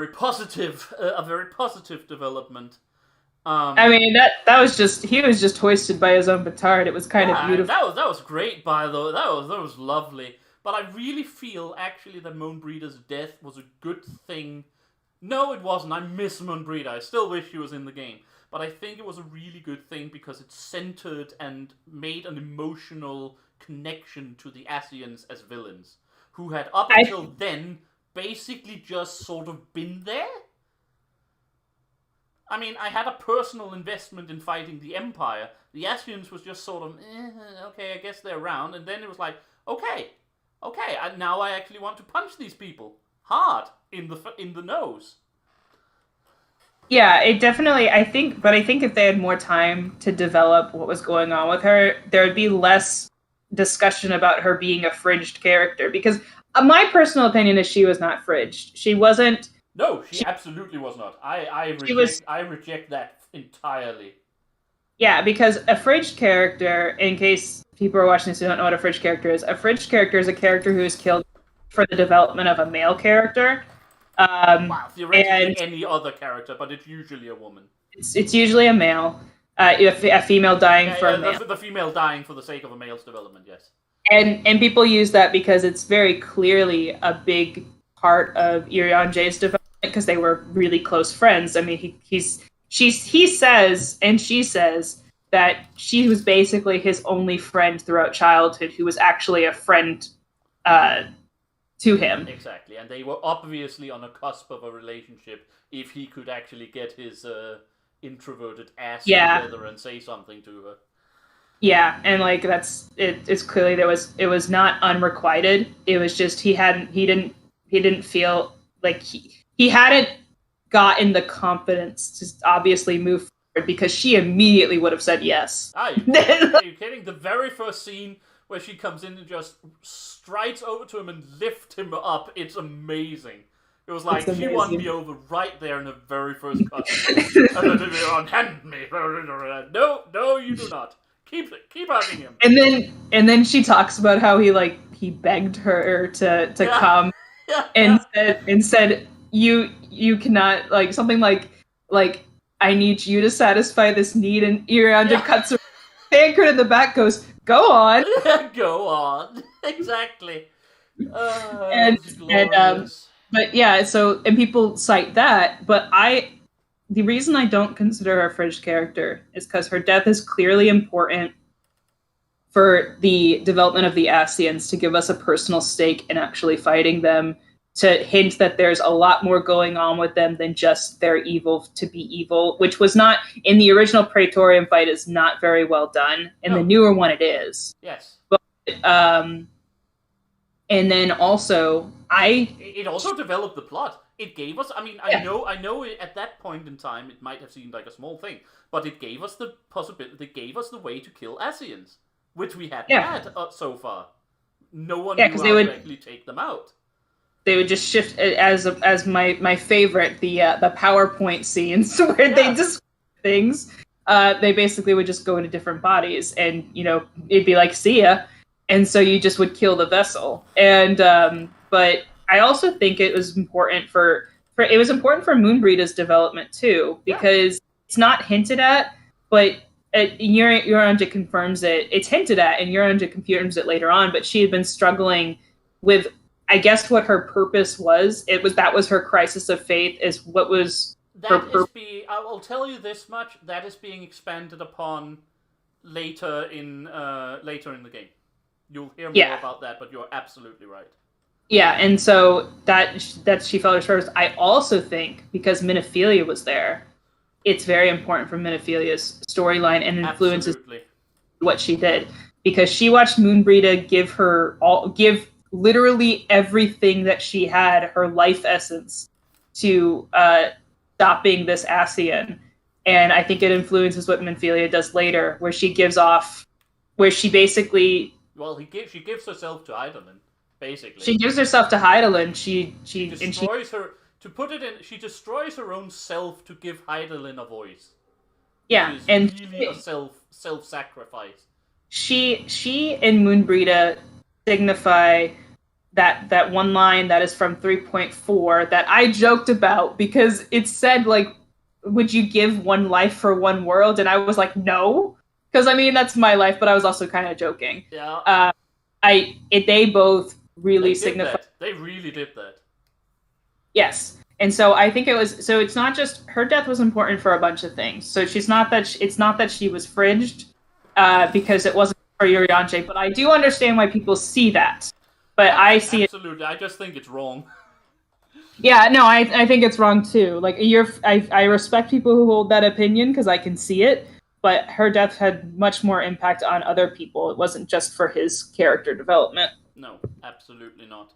positive. A very positive development. That was just, he was just hoisted by his own petard. It was kind of beautiful. That was great, by the way. That was lovely. But I really feel actually that Moonbreeder's death was a good thing. No, it wasn't. I miss Moonbreeder. I still wish she was in the game. But I think it was a really good thing because it centered and made an emotional connection to the Ascians as villains, who had up until then basically just sort of been there. I mean, I had a personal investment in fighting the Empire. The Asians was just sort of, okay, I guess they're around. And then it was like, okay, now I actually want to punch these people hard in the nose. Yeah, it definitely, I think if they had more time to develop what was going on with her, there would be less discussion about her being a fridged character. Because my personal opinion is she was not fridged. She wasn't. No, she absolutely was not. I reject that entirely. Yeah, because a fridged character, in case people are watching this who don't know what a fridged character is a character who is killed for the development of a male character. Wow, theoretically any other character, but it's usually a woman. It's usually a male, a female dying for a male. The female dying for the sake of a male's development, yes. And people use that because it's very clearly a big part of Irianje's development because they were really close friends. I mean, he says and she says that she was basically his only friend throughout childhood, who was actually a friend to him. Exactly, and they were obviously on a cusp of a relationship if he could actually get his introverted ass together and say something to her. Yeah, and like that's it. It's clearly it was not unrequited. It was just he didn't feel like he hadn't gotten the confidence to obviously move forward because she immediately would have said yes. Are you kidding? The very first scene where she comes in and just strides over to him and lifts him up, it's amazing. It was like, she won me over right there in the very first cutscene. Hand me. No, you do not. Keep having him. And then she talks about how he begged her to come and said you cannot, like something like I need you to satisfy this need, and Irianja cuts her. Tancred in the back goes, "Go on." Go on. Exactly. But yeah, so and people cite that, but the reason I don't consider her a fridged character is because her death is clearly important for the development of the Asians, to give us a personal stake in actually fighting them, to hint that there's a lot more going on with them than just they're evil to be evil, which was not in the original Praetorian fight, is not very well done. In the newer one, it is. Yes. But and then also it also developed the plot. It gave us. I mean, I know. At that point in time, it might have seemed like a small thing, but it gave us the possibility. It gave us the way to kill Asians, which we hadn't had so far. No one knew how to actually take them out. They would just shift as my favorite, the PowerPoint scenes where they describe things. They basically would just go into different bodies, and it'd be like, see ya, and so you just would kill the vessel. And but I also think it was important for Moonbreeda's development too, because it's not hinted at, but Urianger confirms it. It's hinted at, and Urianger confirms it later on. But she had been struggling with, I guess, what her purpose was. That was her crisis of faith. Is what was her purpose. I will tell you this much: that is being expanded upon later in the game. You'll hear more about that, but you're absolutely right. Yeah, and so that she felt her first. I also think because Minophilia was there, it's very important for Minophilia's storyline and influences what she did, because she watched Moonbreeda give literally everything that she had, her life essence, to stopping this Asian. And I think it influences what Minophilia does later, where she basically... Well, she gives herself to Hydaelyn, basically. She gives herself to Hydaelyn. She destroys her... To put it in, she destroys her own self to give Hydaelyn a voice. Yeah, and really a self-sacrifice. She and Moonbreeda signify that one line that is from 3.4 that I joked about, because it said, like, would you give one life for one world? And I was like, no, because I mean that's my life, but I was also kind of joking. Yeah. They both really signify. They really did that. Yes. And so I think it's not just her death was important for a bunch of things. So it's not that she was fridged because it wasn't for Urianger, but I do understand why people see that. But I see it. Absolutely. I just think it's wrong. Yeah, no, I think it's wrong too. Like I respect people who hold that opinion because I can see it. But her death had much more impact on other people. It wasn't just for his character development. No, absolutely not.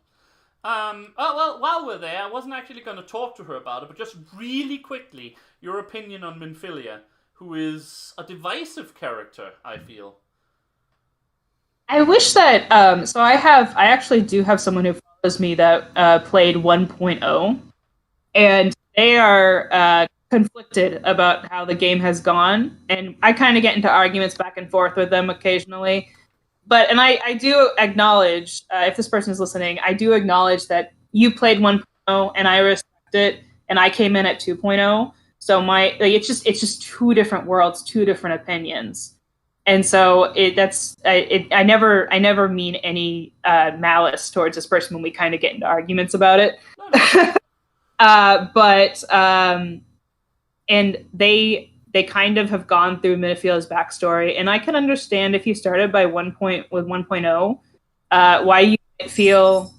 Oh, well, while we're there, I wasn't actually going to talk to her about it, but just really quickly, your opinion on Minfilia, who is a divisive character, I feel. I wish that so I actually do have someone who follows me that played 1.0, and they are conflicted about how the game has gone, and I kind of get into arguments back and forth with them occasionally. But and I do acknowledge if this person is listening, I do acknowledge that you played 1.0 and I respect it, and I came in at 2.0. So it's just two different worlds, two different opinions, and so I never mean any malice towards this person when we kind of get into arguments about it. No. But and they kind of have gone through Minifilia's backstory, and I can understand if you started by 1.0, why you might feel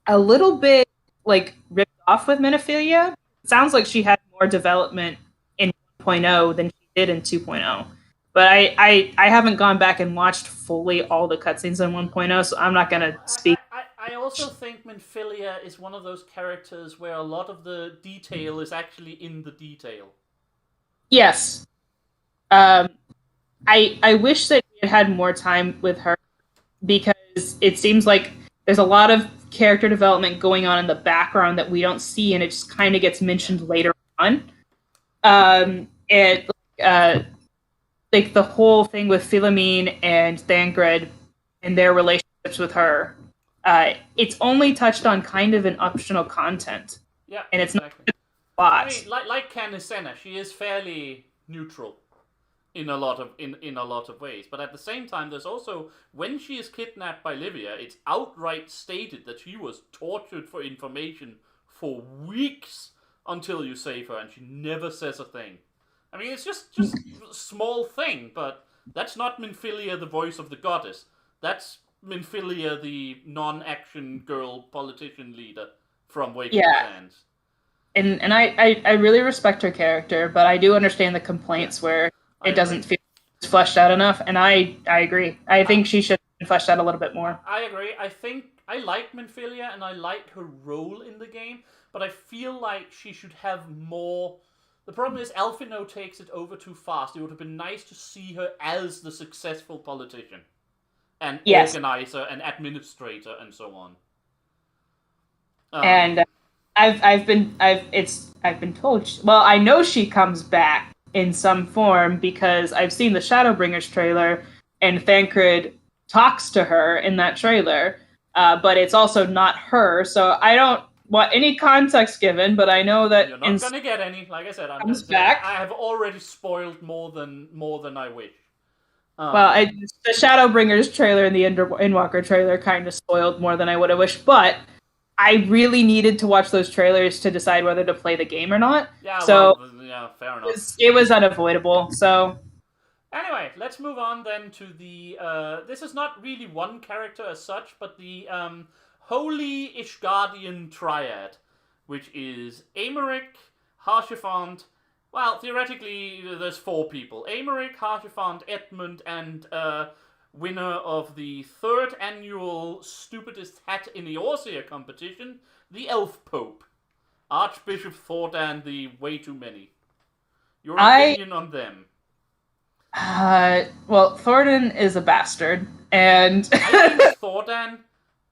a little bit like ripped off with Minifilia. It sounds like she had more development in 1.0 than she did in 2.0. But I haven't gone back and watched fully all the cutscenes in 1.0, so I'm not going to speak. I also think Minfilia is one of those characters where a lot of the detail is actually in the detail. Yes. I wish that we had more time with her because it seems like there's a lot of character development going on in the background that we don't see, and it just kind of gets mentioned later on. Like the whole thing with Philomene and Thangred and their relationships with her, it's only touched on kind of in optional content. Yeah, and it's exactly. not a lot. I mean, like Canisena, she is fairly neutral in a lot of ways. But at the same time, there's also when she is kidnapped by Livia, it's outright stated that she was tortured for information for weeks until you save her, and she never says a thing. I mean, it's just a small thing, but that's not Minfilia, the voice of the goddess. That's Minfilia, the non-action girl politician leader from Waking Sands. And I really respect her character, but I do understand the complaints where it doesn't feel fleshed out enough, and I agree. I think she should have been fleshed out a little bit more. I agree. I think I like Minfilia, and I like her role in the game, but I feel like she should have more. The problem is Alphino takes it over too fast. It would have been nice to see her as the successful politician and organizer and administrator and so on. And I've been told. Well, I know she comes back in some form because I've seen the Shadowbringers trailer, and Thancred talks to her in that trailer. But it's also not her, so I don't want any context given. But I know that you're not gonna get any. Like I said, I have already spoiled more than I wish. The Shadowbringers trailer and the Endwalker trailer kind of spoiled more than I would have wished, but I really needed to watch those trailers to decide whether to play the game or not. Yeah, so fair enough. It was unavoidable. So anyway, let's move on then to the. This is not really one character as such, but the Holy Ishgardian Triad, which is Aymeric, Haurchefant. Well, theoretically, there's 4 people: Aymeric, Haurchefant, Edmund, and winner of the 3rd annual Stupidest Hat in Eorzea competition, the Elf Pope, Archbishop Thordan the Way Too Many. Your opinion on them? Well, Thordan is a bastard, and I think Thordan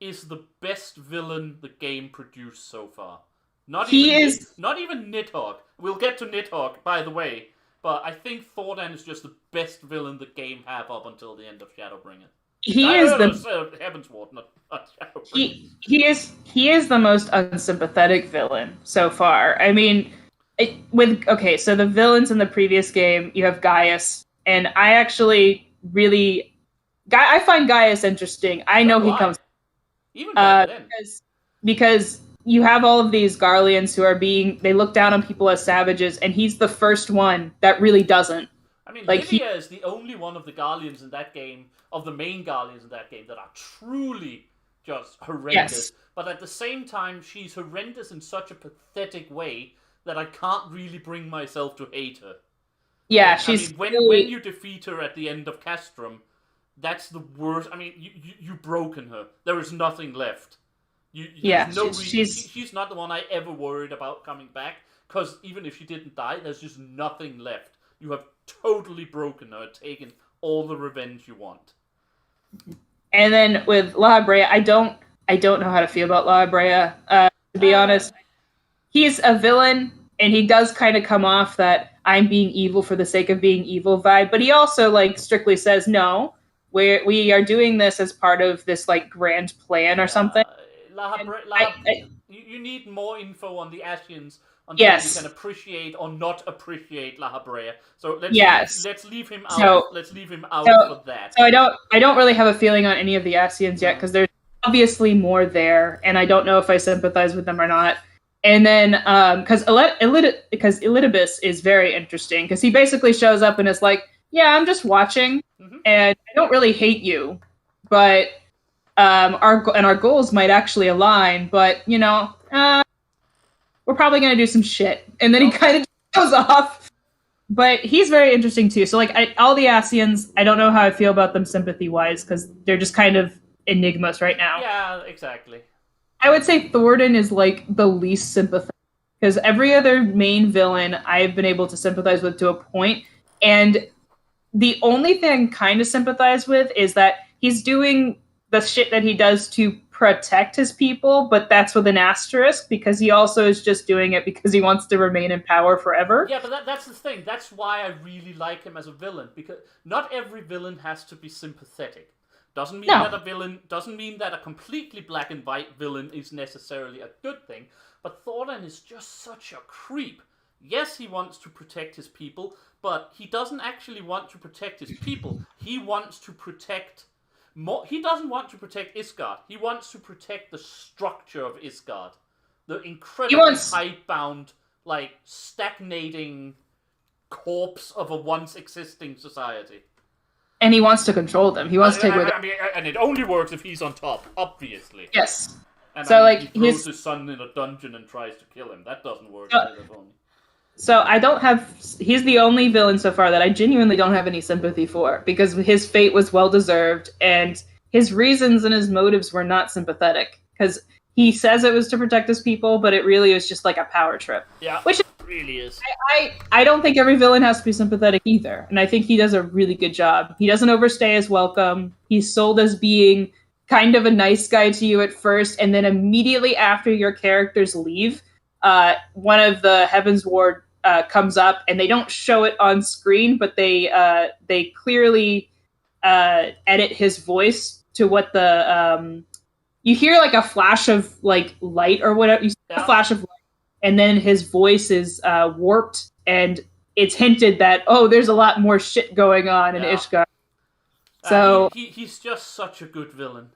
is the best villain the game produced so far. Not even Nidhogg. We'll get to Nidhogg, by the way. But I think Thordan is just the best villain the game have up until the end of Shadowbringers. Heavensward, not Shadowbringers. He is the most unsympathetic villain so far. I mean, so the villains in the previous game, you have Gaius, and I actually I find Gaius interesting. I know he comes even back then because you have all of these Garleans who they look down on people as savages, and he's the first one that really doesn't. I mean, Livia is the only one of the Garleans in that game, of the main Garleans in that game, that are truly just horrendous. Yes. But at the same time, she's horrendous in such a pathetic way that I can't really bring myself to hate her. Yeah, And, she's when you defeat her at the end of Castrum, that's the worst. I mean, you broken her. There is nothing left. She's not the one I ever worried about coming back, because even if she didn't die, there's just nothing left. You have totally broken her, taken all the revenge you want. And then with La Brea, I don't know how to feel about La Brea. To be honest, he's a villain, and he does kind of come off that I'm being evil for the sake of being evil vibe. But he also like strictly says, no, we are doing this as part of this like grand plan or something. You need more info on the Ascians until you can appreciate or not appreciate La Brea. So let's leave him out. Let's leave him out for that. So I don't really have a feeling on any of the Ascians yet, because there's obviously more there, and I don't know if I sympathize with them or not. And then because Elidibus is very interesting, because he basically shows up and is like, yeah, I'm just watching, and I don't really hate you, but our goals might actually align, but we're probably gonna do some shit. And then he kind of goes off. But he's very interesting too. So like all the Ascians, I don't know how I feel about them sympathy wise, because they're just kind of enigmas right now. Yeah, exactly. I would say Thornton is like the least sympathetic, because every other main villain I've been able to sympathize with to a point, and the only thing I can kind of sympathize with is that he's doing the shit that he does to protect his people, but that's with an asterisk, because he also is just doing it because he wants to remain in power forever. Yeah, but that's the thing. That's why I really like him as a villain, because not every villain has to be sympathetic. Doesn't mean that a completely black and white villain is necessarily a good thing, but Thornton is just such a creep. Yes, he wants to protect his people, but he doesn't actually want to protect his people. He wants to protect he doesn't want to protect Isgard. He wants to protect the structure of Isgard. The incredibly hidebound, like, stagnating corpse of a once existing society. And he wants to control them. He wants to take and it only works if he's on top, obviously. Yes. And so, he throws his son in a dungeon and tries to kill him. That doesn't work either. So he's the only villain so far that I genuinely don't have any sympathy for, because his fate was well-deserved, and his reasons and his motives were not sympathetic, because he says it was to protect his people, but it really was just like a power trip. Yeah, which it really is. I don't think every villain has to be sympathetic either, and I think he does a really good job. He doesn't overstay his welcome. He's sold as being kind of a nice guy to you at first, and then immediately after your characters leave, one of the Heaven's Ward comes up, and they don't show it on screen, but they clearly edit his voice to what the you hear like a flash of like light or whatever. You see a flash of light, and then his voice is warped, and it's hinted that there's a lot more shit going on in Ishgard. So he's just such a good villain.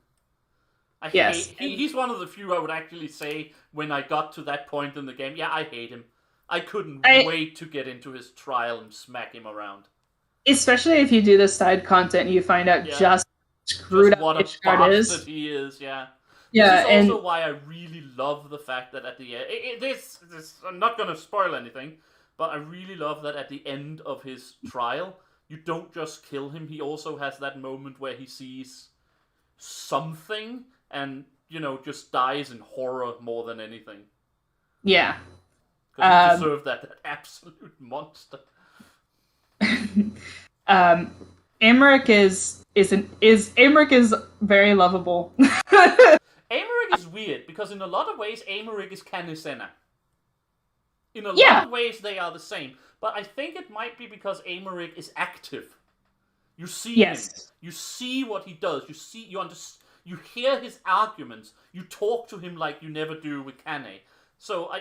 He's one of the few I would actually say when I got to that point in the game. Yeah, I hate him. I couldn't wait to get into his trial and smack him around. Especially if you do the side content and you find out just screwed up what a bastard he is. Yeah. Yeah, this is also why I really love the fact that at the end, I'm not going to spoil anything, but I really love that at the end of his trial, you don't just kill him. He also has that moment where he sees something and, just dies in horror more than anything. Yeah. Because he deserved that absolute monster. Aymeric is very lovable. Aymeric is weird because in a lot of ways Aymeric is Canisena. In a lot of ways they are the same, but I think it might be because Aymeric is active. You see him. You see what he does. You hear his arguments. You talk to him like you never do with Kane. So,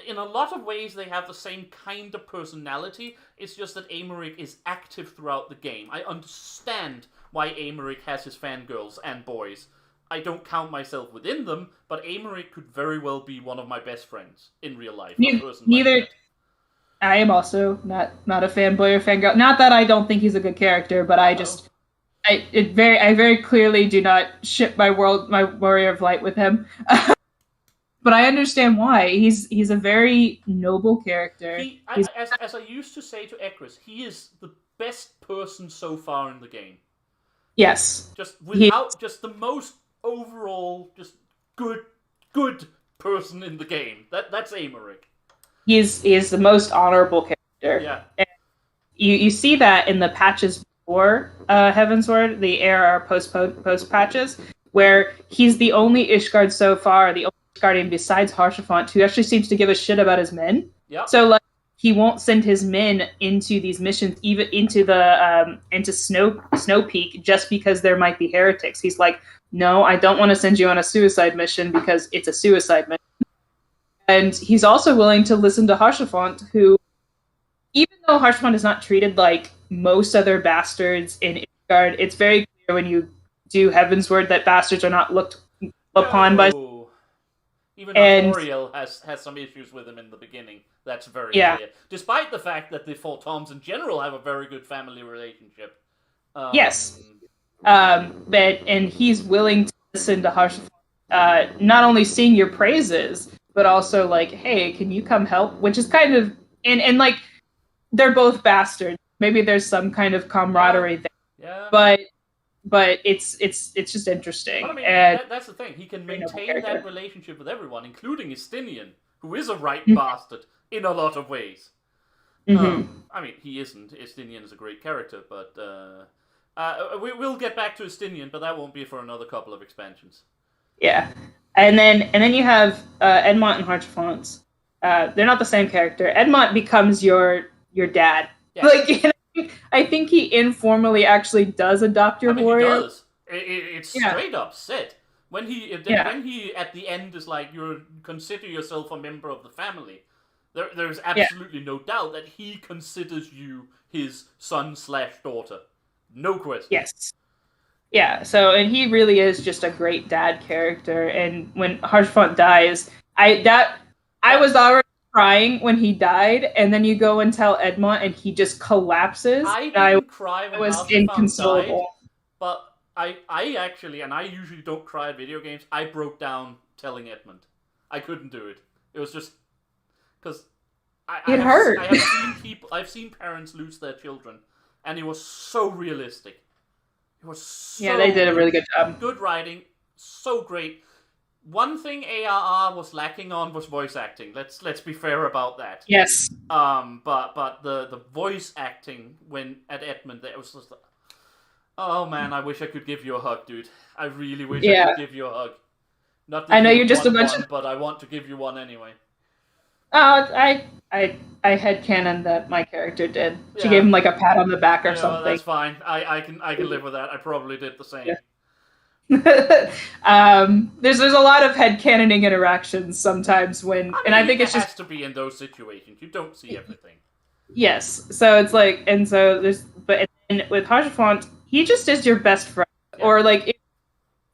in a lot of ways, they have the same kind of personality. It's just that Aymeric is active throughout the game. I understand why Aymeric has his fangirls and boys. I don't count myself within them, but Aymeric could very well be one of my best friends in real life. Neither. I am also not a fanboy or fangirl. Not that I don't think he's a good character, but I very clearly do not ship my Warrior of Light with him. But I understand why. He's a very noble character. He's As I used to say to Ekris, he is the best person so far in the game. yes. Just without just the most overall just good person in the game. That's Aymeric. He's the most honorable character. Yeah. And you see that in the patches before Heavensward, the ARR post patches, where he's the only Ishgard so far, the only Ishgardian besides Haurchefant who actually seems to give a shit about his men. Yeah. So like he won't send his men into these missions, even into the into Snow Peak, just because there might be heretics. He's like, no, I don't want to send you on a suicide mission because it's a suicide mission. And he's also willing to listen to Haurchefant, who, even though Haurchefant is not treated like most other bastards in Ishgard, it's very clear when you do Heavensward that bastards are not looked upon by. Even Artoriel has some issues with him in the beginning. That's very clear. Despite the fact that the four Toms in general have a very good family relationship. Yes. And he's willing to listen to Haurchefant, not only sing your praises, but also like, hey, can you come help? Which is kind of and like they're both bastards. Maybe there's some kind of camaraderie there. Yeah. But it's just interesting. But I mean, and that's the thing. He can maintain that relationship with everyone, including Estinian, who is a right bastard in a lot of ways. Mm-hmm. I mean, he isn't. Estinian is a great character, but we'll get back to Estinian, but that won't be for another couple of expansions. Yeah, and then you have Edmont and Haurchefant. They're not the same character. Edmont becomes your dad. Yeah. Like, I think he informally actually does adopt your warrior. He does. It's straight up said. When he at the end is like, you consider yourself a member of the family, there's absolutely no doubt that he considers you his son/daughter. No question. Yes. Yeah, so, and he really is just a great dad character, and when Haurchefant dies, I was already crying when he died, and then you go and tell Edmont, and he just collapses. I didn't cry when was Haurchefant inconsolable. died, but I actually, and I usually don't cry at video games, I broke down telling Edmund. I couldn't do it. It was just, because it hurt. I've seen parents lose their children, and it was so realistic. It was so they did a really good job. Good writing, so great. One thing ARR was lacking on was voice acting. Let's be fair about that. Yes. But the voice acting when at Edmund, it was just, oh man, I wish I could give you a hug, dude. I really wish I could give you a hug. Not that I know you're just a bunch of, but I want to give you one anyway. I headcanon that my character did. She gave him like a pat on the back or something. That's fine. I can live with that. I probably did the same. There's a lot of headcanoning interactions sometimes when, and I think it's just has to be in those situations. You don't see everything. Yes, so it's like, and so there's, but with Haurchefant, he just is your best friend, or like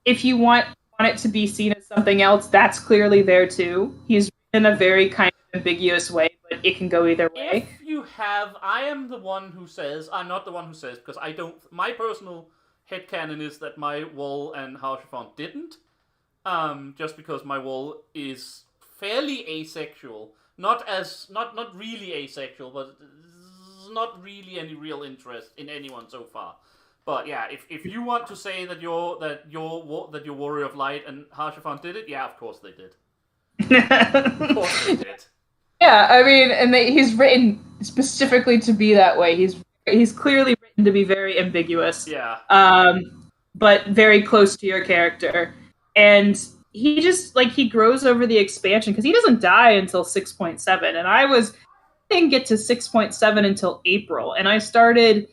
if you want it to be seen as something else, that's clearly there too. He's in a very kind of ambiguous way, but it can go either way. If you have, I am the one who says, I'm not the one who says, because I don't, my personal headcanon is that my wall and Haurchefant didn't, just because my wall is fairly asexual, not really asexual, but not really any real interest in anyone so far. But yeah, if you want to say that your Warrior of Light and Haurchefant did it, yeah, of course they did. Of course they did. Yeah, I mean, and he's written specifically to be that way. He's clearly written to be very ambiguous. Yeah. But very close to your character, and he just he grows over the expansion because he doesn't die until 6.7, and I didn't get to 6.7 until April, and I started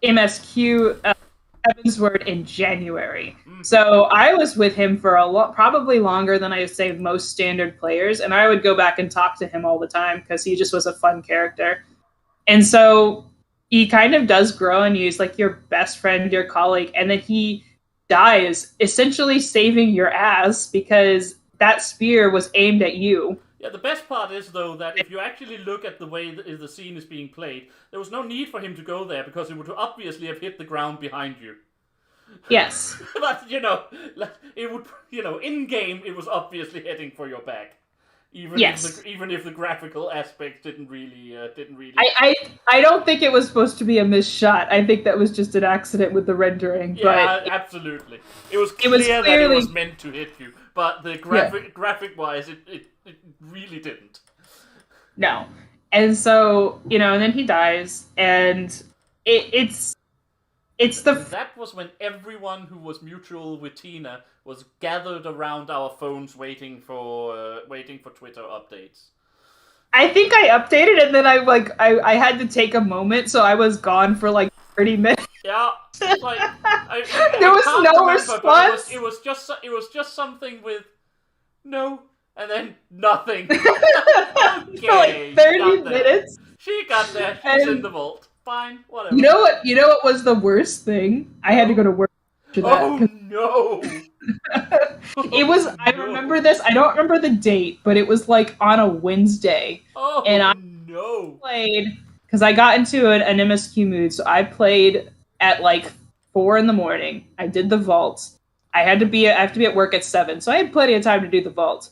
MSQ Heavensward in January. So I was with him for probably longer than I would say most standard players, and I would go back and talk to him all the time because he just was a fun character. And so he kind of does grow, and he's like your best friend, your colleague, and then he dies, essentially saving your ass because that spear was aimed at you. Yeah, the best part is, though, that if you actually look at the way the scene is being played, there was no need for him to go there because it would obviously have hit the ground behind you. Yes. But it would, in game it was obviously heading for your back, Yes. even if the graphical aspects didn't really. I don't think it was supposed to be a missed shot. I think that was just an accident with the rendering. Yeah, But absolutely. It was it was clear that it clearly was meant to hit you, but the graphic wise, it really didn't. no. And so, and then he dies, and it's And that was when everyone who was mutual with Tina was gathered around our phones waiting for Twitter updates. I think I updated, and then I had to take a moment, so I was gone for like 30 minutes. Yeah, like There was can't no remember, but response. it was just something with no and then nothing. For like 30 minutes. She got there. She's in the vault. Fine, whatever. You know what was the worst thing? I had to go to work after that. Oh no! It was. I remember this. I don't remember the date, but it was like on a Wednesday. Oh and I played because I got into an MSQ mood, so I played at like 4 a.m. I did the vault. I have to be at work at 7, so I had plenty of time to do the vault.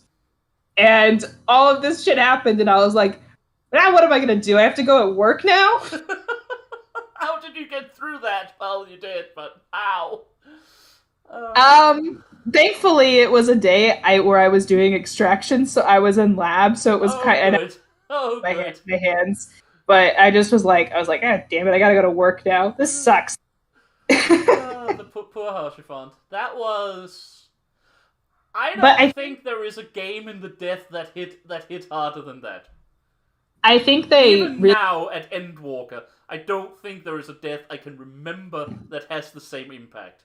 And all of this shit happened, and I was like, "Now what am I gonna do? I have to go at work now." How did you get through that? Well, you did, but how? Thankfully, it was a day where I was doing extraction, so I was in lab, so it was kind of my hands. But I just was like, "God damn it, I gotta go to work now. This sucks." The poor Harshifant. That was. I think there is a game in the death that hit harder than that. I think they even now at Endwalker, I don't think there is a death I can remember that has the same impact.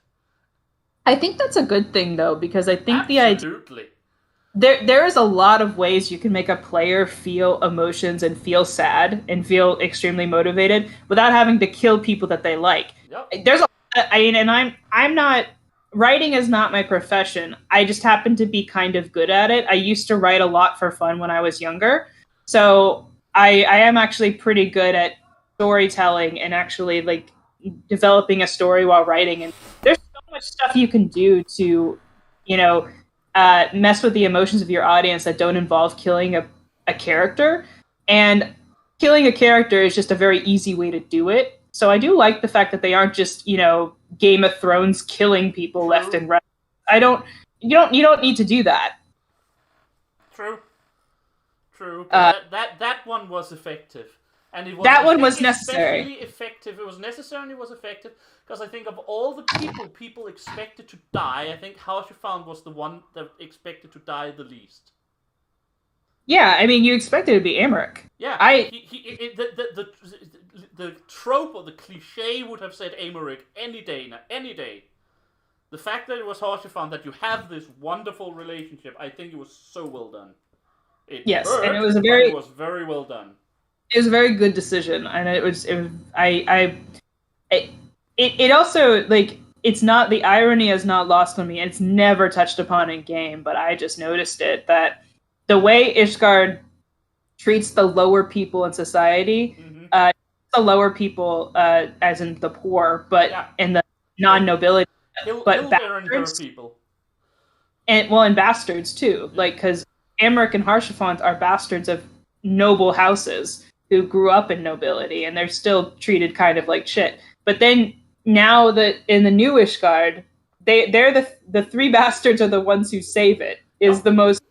I think that's a good thing though, because I think absolutely. There is a lot of ways you can make a player feel emotions and feel sad and feel extremely motivated without having to kill people that they like. Yep. There's I'm not writing is not my profession. I just happen to be kind of good at it. I used to write a lot for fun when I was younger. So I am actually pretty good at storytelling and actually like developing a story while writing. And there's so much stuff you can do to, mess with the emotions of your audience that don't involve killing a character. And killing a character is just a very easy way to do it. So I do like the fact that they aren't just, Game of Thrones killing people left and right. You don't need to do that. True. That one was effective. And it was that one was necessary. Effective. It was necessary and it was effective because I think of all the people expected to die, I think Harshifant was the one that expected to die the least. Yeah, I mean, you expected it to be Aymeric. Yeah, the trope or the cliche would have said Aymeric any day. The fact that it was Harshifant, that you have this wonderful relationship, I think it was so well done. It hurt, and it was very well done. It was a very good decision, and it also like it's not the irony is not lost on me. It's never touched upon in game, but I just noticed it that the way Ishgard treats the lower people in society, the lower people as in the poor, but in the non-nobility, but bastards people, and bastards too, like because Aymeric and Harshifant are bastards of noble houses who grew up in nobility, and they're still treated kind of like shit. But then now that in the new Ishgard, they're the three bastards are the ones who save it. Is the most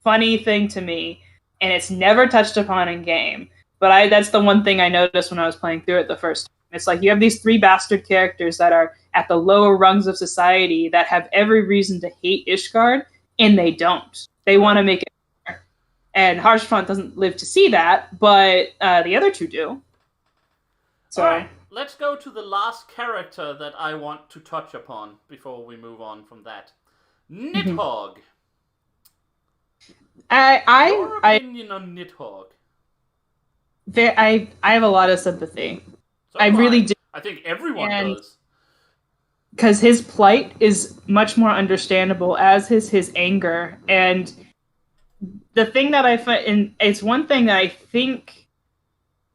funny thing to me, and it's never touched upon in game. But that's the one thing I noticed when I was playing through it the first time. It's like you have these three bastard characters that are at the lower rungs of society that have every reason to hate Ishgard, and they don't. They want to make it fair. And Harshifant doesn't live to see that, but the other two do. So alright, let's go to the last character that I want to touch upon before we move on from that. Nidhogg. Your opinion on Nidhogg? I have a lot of sympathy. So I really do. I think everyone does. Because his plight is much more understandable, as is his anger. And the thing that I find, and it's one thing that I think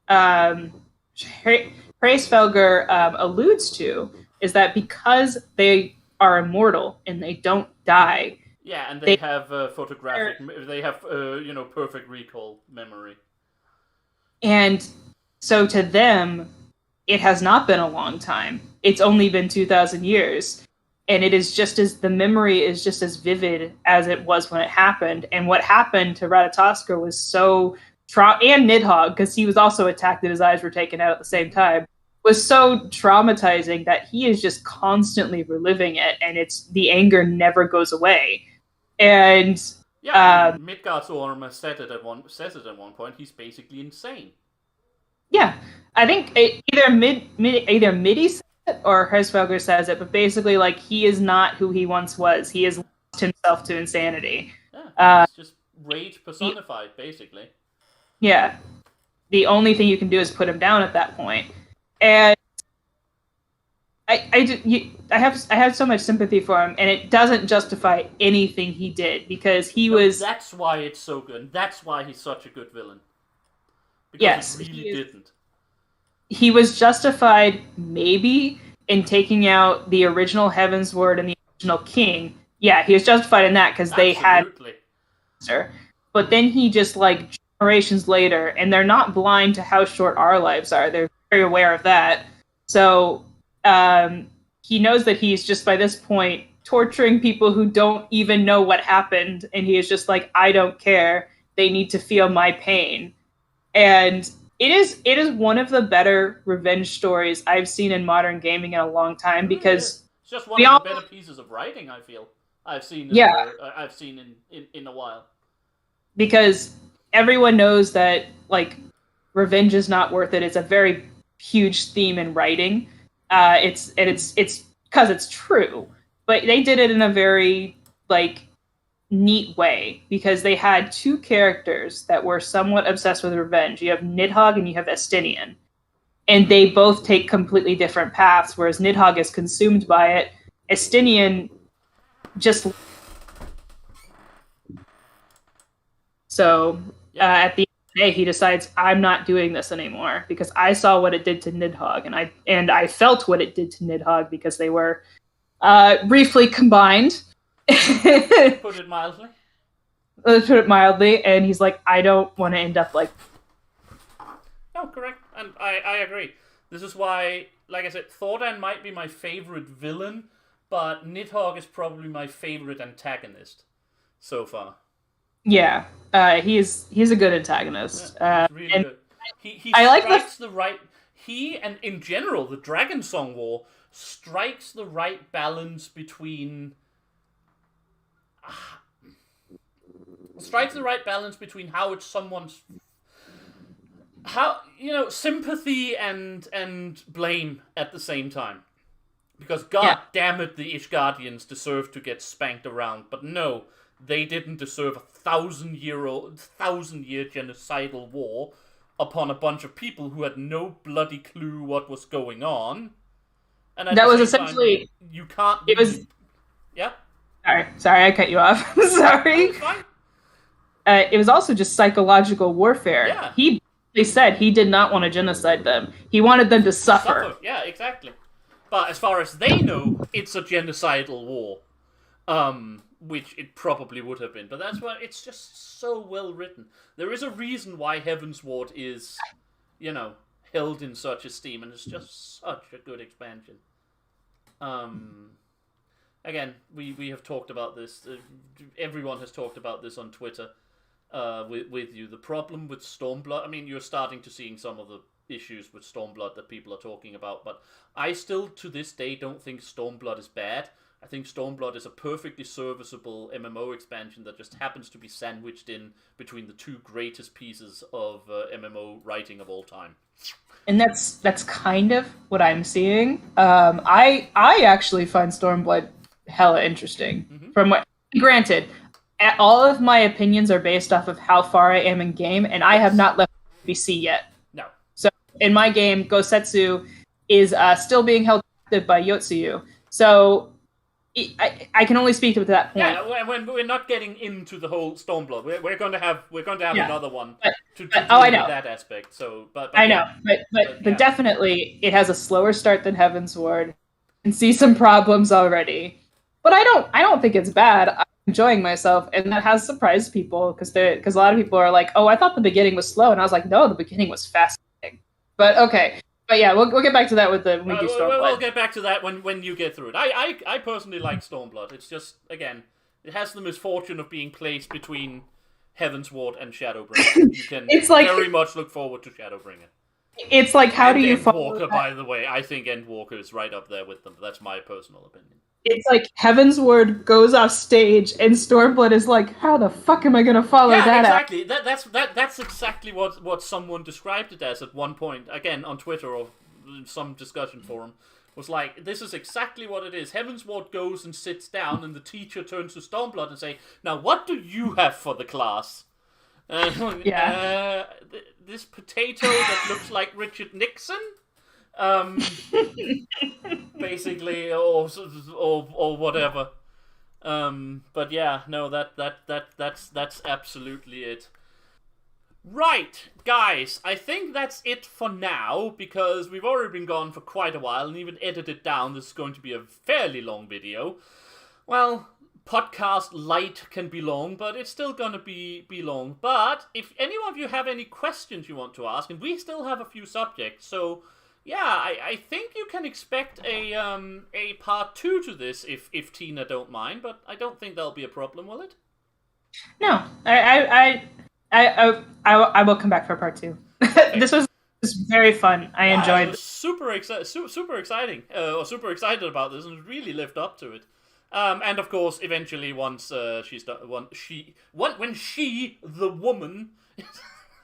Hraesvelgr alludes to, is that because they are immortal and they don't die. Yeah, and they have photographic. They have perfect recall memory. And so to them, it has not been a long time. It's only been 2,000 years. And it is just as the memory is just as vivid as it was when it happened. And what happened to Ratatoskr was so and Nidhogg, because he was also attacked and his eyes were taken out at the same time, was so traumatizing that he is just constantly reliving it, and the anger never goes away. And yeah, Midgard's Orm says it at one point. He's basically insane. Yeah, I think either Midi says it or Hersfelger says it, but basically, like, he is not who he once was. He has lost himself to insanity. Yeah, it's just rage personified, basically. Yeah, the only thing you can do is put him down at that point, and I have so much sympathy for him, and it doesn't justify anything he did because he was. That's why it's so good. That's why he's such a good villain. Because yes, he really didn't. He was justified maybe in taking out the original Heavensward and the original King. Yeah, he was justified in that because they had. But then he just, like, generations later, and they're not blind to how short our lives are. They're very aware of that. So he knows that he's just by this point torturing people who don't even know what happened, and he is just like, I don't care. They need to feel my pain. And it is one of the better revenge stories I've seen in modern gaming in a long time, because it's just one of the better pieces of writing I feel I've seen. I've seen in a while. Because everyone knows that, like, revenge is not worth it. It's a very huge theme in writing. It's because it's true, but they did it in a very, like, neat way, because they had two characters that were somewhat obsessed with revenge. You have Nidhogg and you have Estinian, and they both take completely different paths. Whereas Nidhogg is consumed by it, Estinian just. So at the end of the day, he decides, I'm not doing this anymore because I saw what it did to Nidhogg, and I felt what it did to Nidhogg because they were briefly combined. Put it mildly. Let's put it mildly, and he's like, I don't want to end up like. No, correct, and I agree. This is why, like I said, Thordan might be my favorite villain, but Nidhogg is probably my favorite antagonist so far. Yeah, he's a good antagonist. Yeah, he's really good. He strikes the right. He, and in general, the Dragon Song War strikes the right balance between. How it's someone's. Sympathy and blame at the same time. Because god damn it, the Ishgardians deserve to get spanked around, but no. They didn't deserve a 1,000-year genocidal war upon a bunch of people who had no bloody clue what was going on. And that was essentially time, you can't. It was. Yeah. Sorry, I cut you off. Sorry. It was also just psychological warfare. Yeah. They said he did not want to genocide them. He wanted them to suffer. Yeah, exactly. But as far as they know, it's a genocidal war. Which it probably would have been. But that's why it's just so well written. There is a reason why Heavensward is, held in such esteem, and it's just such a good expansion. Again, we have talked about this. Everyone has talked about this on Twitter with you. The problem with Stormblood, I mean, you're starting to seeing some of the issues with Stormblood that people are talking about, but I still, to this day, don't think Stormblood is bad. I think Stormblood is a perfectly serviceable MMO expansion that just happens to be sandwiched in between the two greatest pieces of MMO writing of all time. And that's kind of what I'm seeing. I actually find Stormblood hella interesting. Mm-hmm. From what, granted, all of my opinions are based off of how far I am in game, and I have not left BC yet. No. So in my game, Gosetsu is still being held captive by Yotsuyu. So I can only speak to that point. Yeah, we're not getting into the whole Stormblood. We're going to have another one to deal I know with that aspect. So, but I know, but definitely it has a slower start than Heavensward. and see some problems already. But I don't think it's bad. I'm enjoying myself, and that has surprised people because a lot of people are like, "Oh, I thought the beginning was slow," and I was like, "No, the beginning was fascinating." But okay, but yeah, we'll get back to that with the when we do Stormblood. We'll get back to that when you get through it. I personally like Stormblood. It's just, again, it has the misfortune of being placed between Heavensward and Shadowbringer. You can it's like, very much look forward to Shadowbringer. It's like, how and do you follow Endwalker, by the way? I think Endwalker is right up there with them. That's my personal opinion. It's like Heavensward goes off stage, and Stormblood is like, how the fuck am I gonna follow that? Exactly. That's exactly what someone described it as at one point. Again, on Twitter or some discussion forum, was like, this is exactly what it is. Heavensward goes and sits down, and the teacher turns to Stormblood and say, "Now, what do you have for the class?" This potato that looks like Richard Nixon. Basically, or whatever. But yeah, no, that's absolutely it. Right, guys, I think that's it for now, because we've already been gone for quite a while, and even edited down, this is going to be a fairly long video. Well, podcast light can be long, but it's still gonna be long. But if any of you have any questions you want to ask, and we still have a few subjects, so yeah, I think you can expect a part 2 to this if Tina don't mind, but I don't think that'll be a problem, will it? No, I will come back for part 2. This was very fun. I enjoyed. It was super exciting, or super excited about this, and really lived up to it. And of course, eventually, once she's done, when the woman.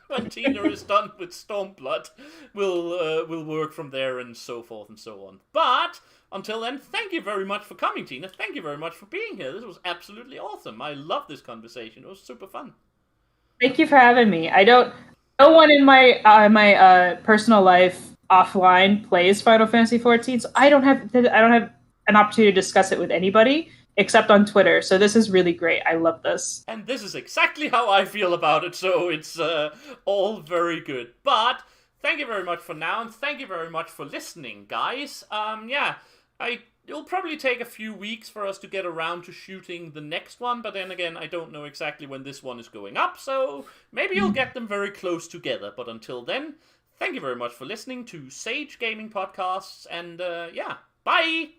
When Tina is done with Stormblood, we'll work from there and so forth and so on. But until then, thank you very much for coming, Tina. Thank you very much for being here. This was absolutely awesome. I love this conversation. It was super fun. Thank you for having me. No one in my personal life offline plays Final Fantasy XIV, so I don't have an opportunity to discuss it with anybody except on Twitter. So this is really great. I love this. And this is exactly how I feel about it, so it's all very good. But thank you very much for now, and thank you very much for listening, guys. It'll probably take a few weeks for us to get around to shooting the next one, but then again, I don't know exactly when this one is going up, so maybe you'll get them very close together. But until then, thank you very much for listening to Sage Gaming Podcasts, and bye!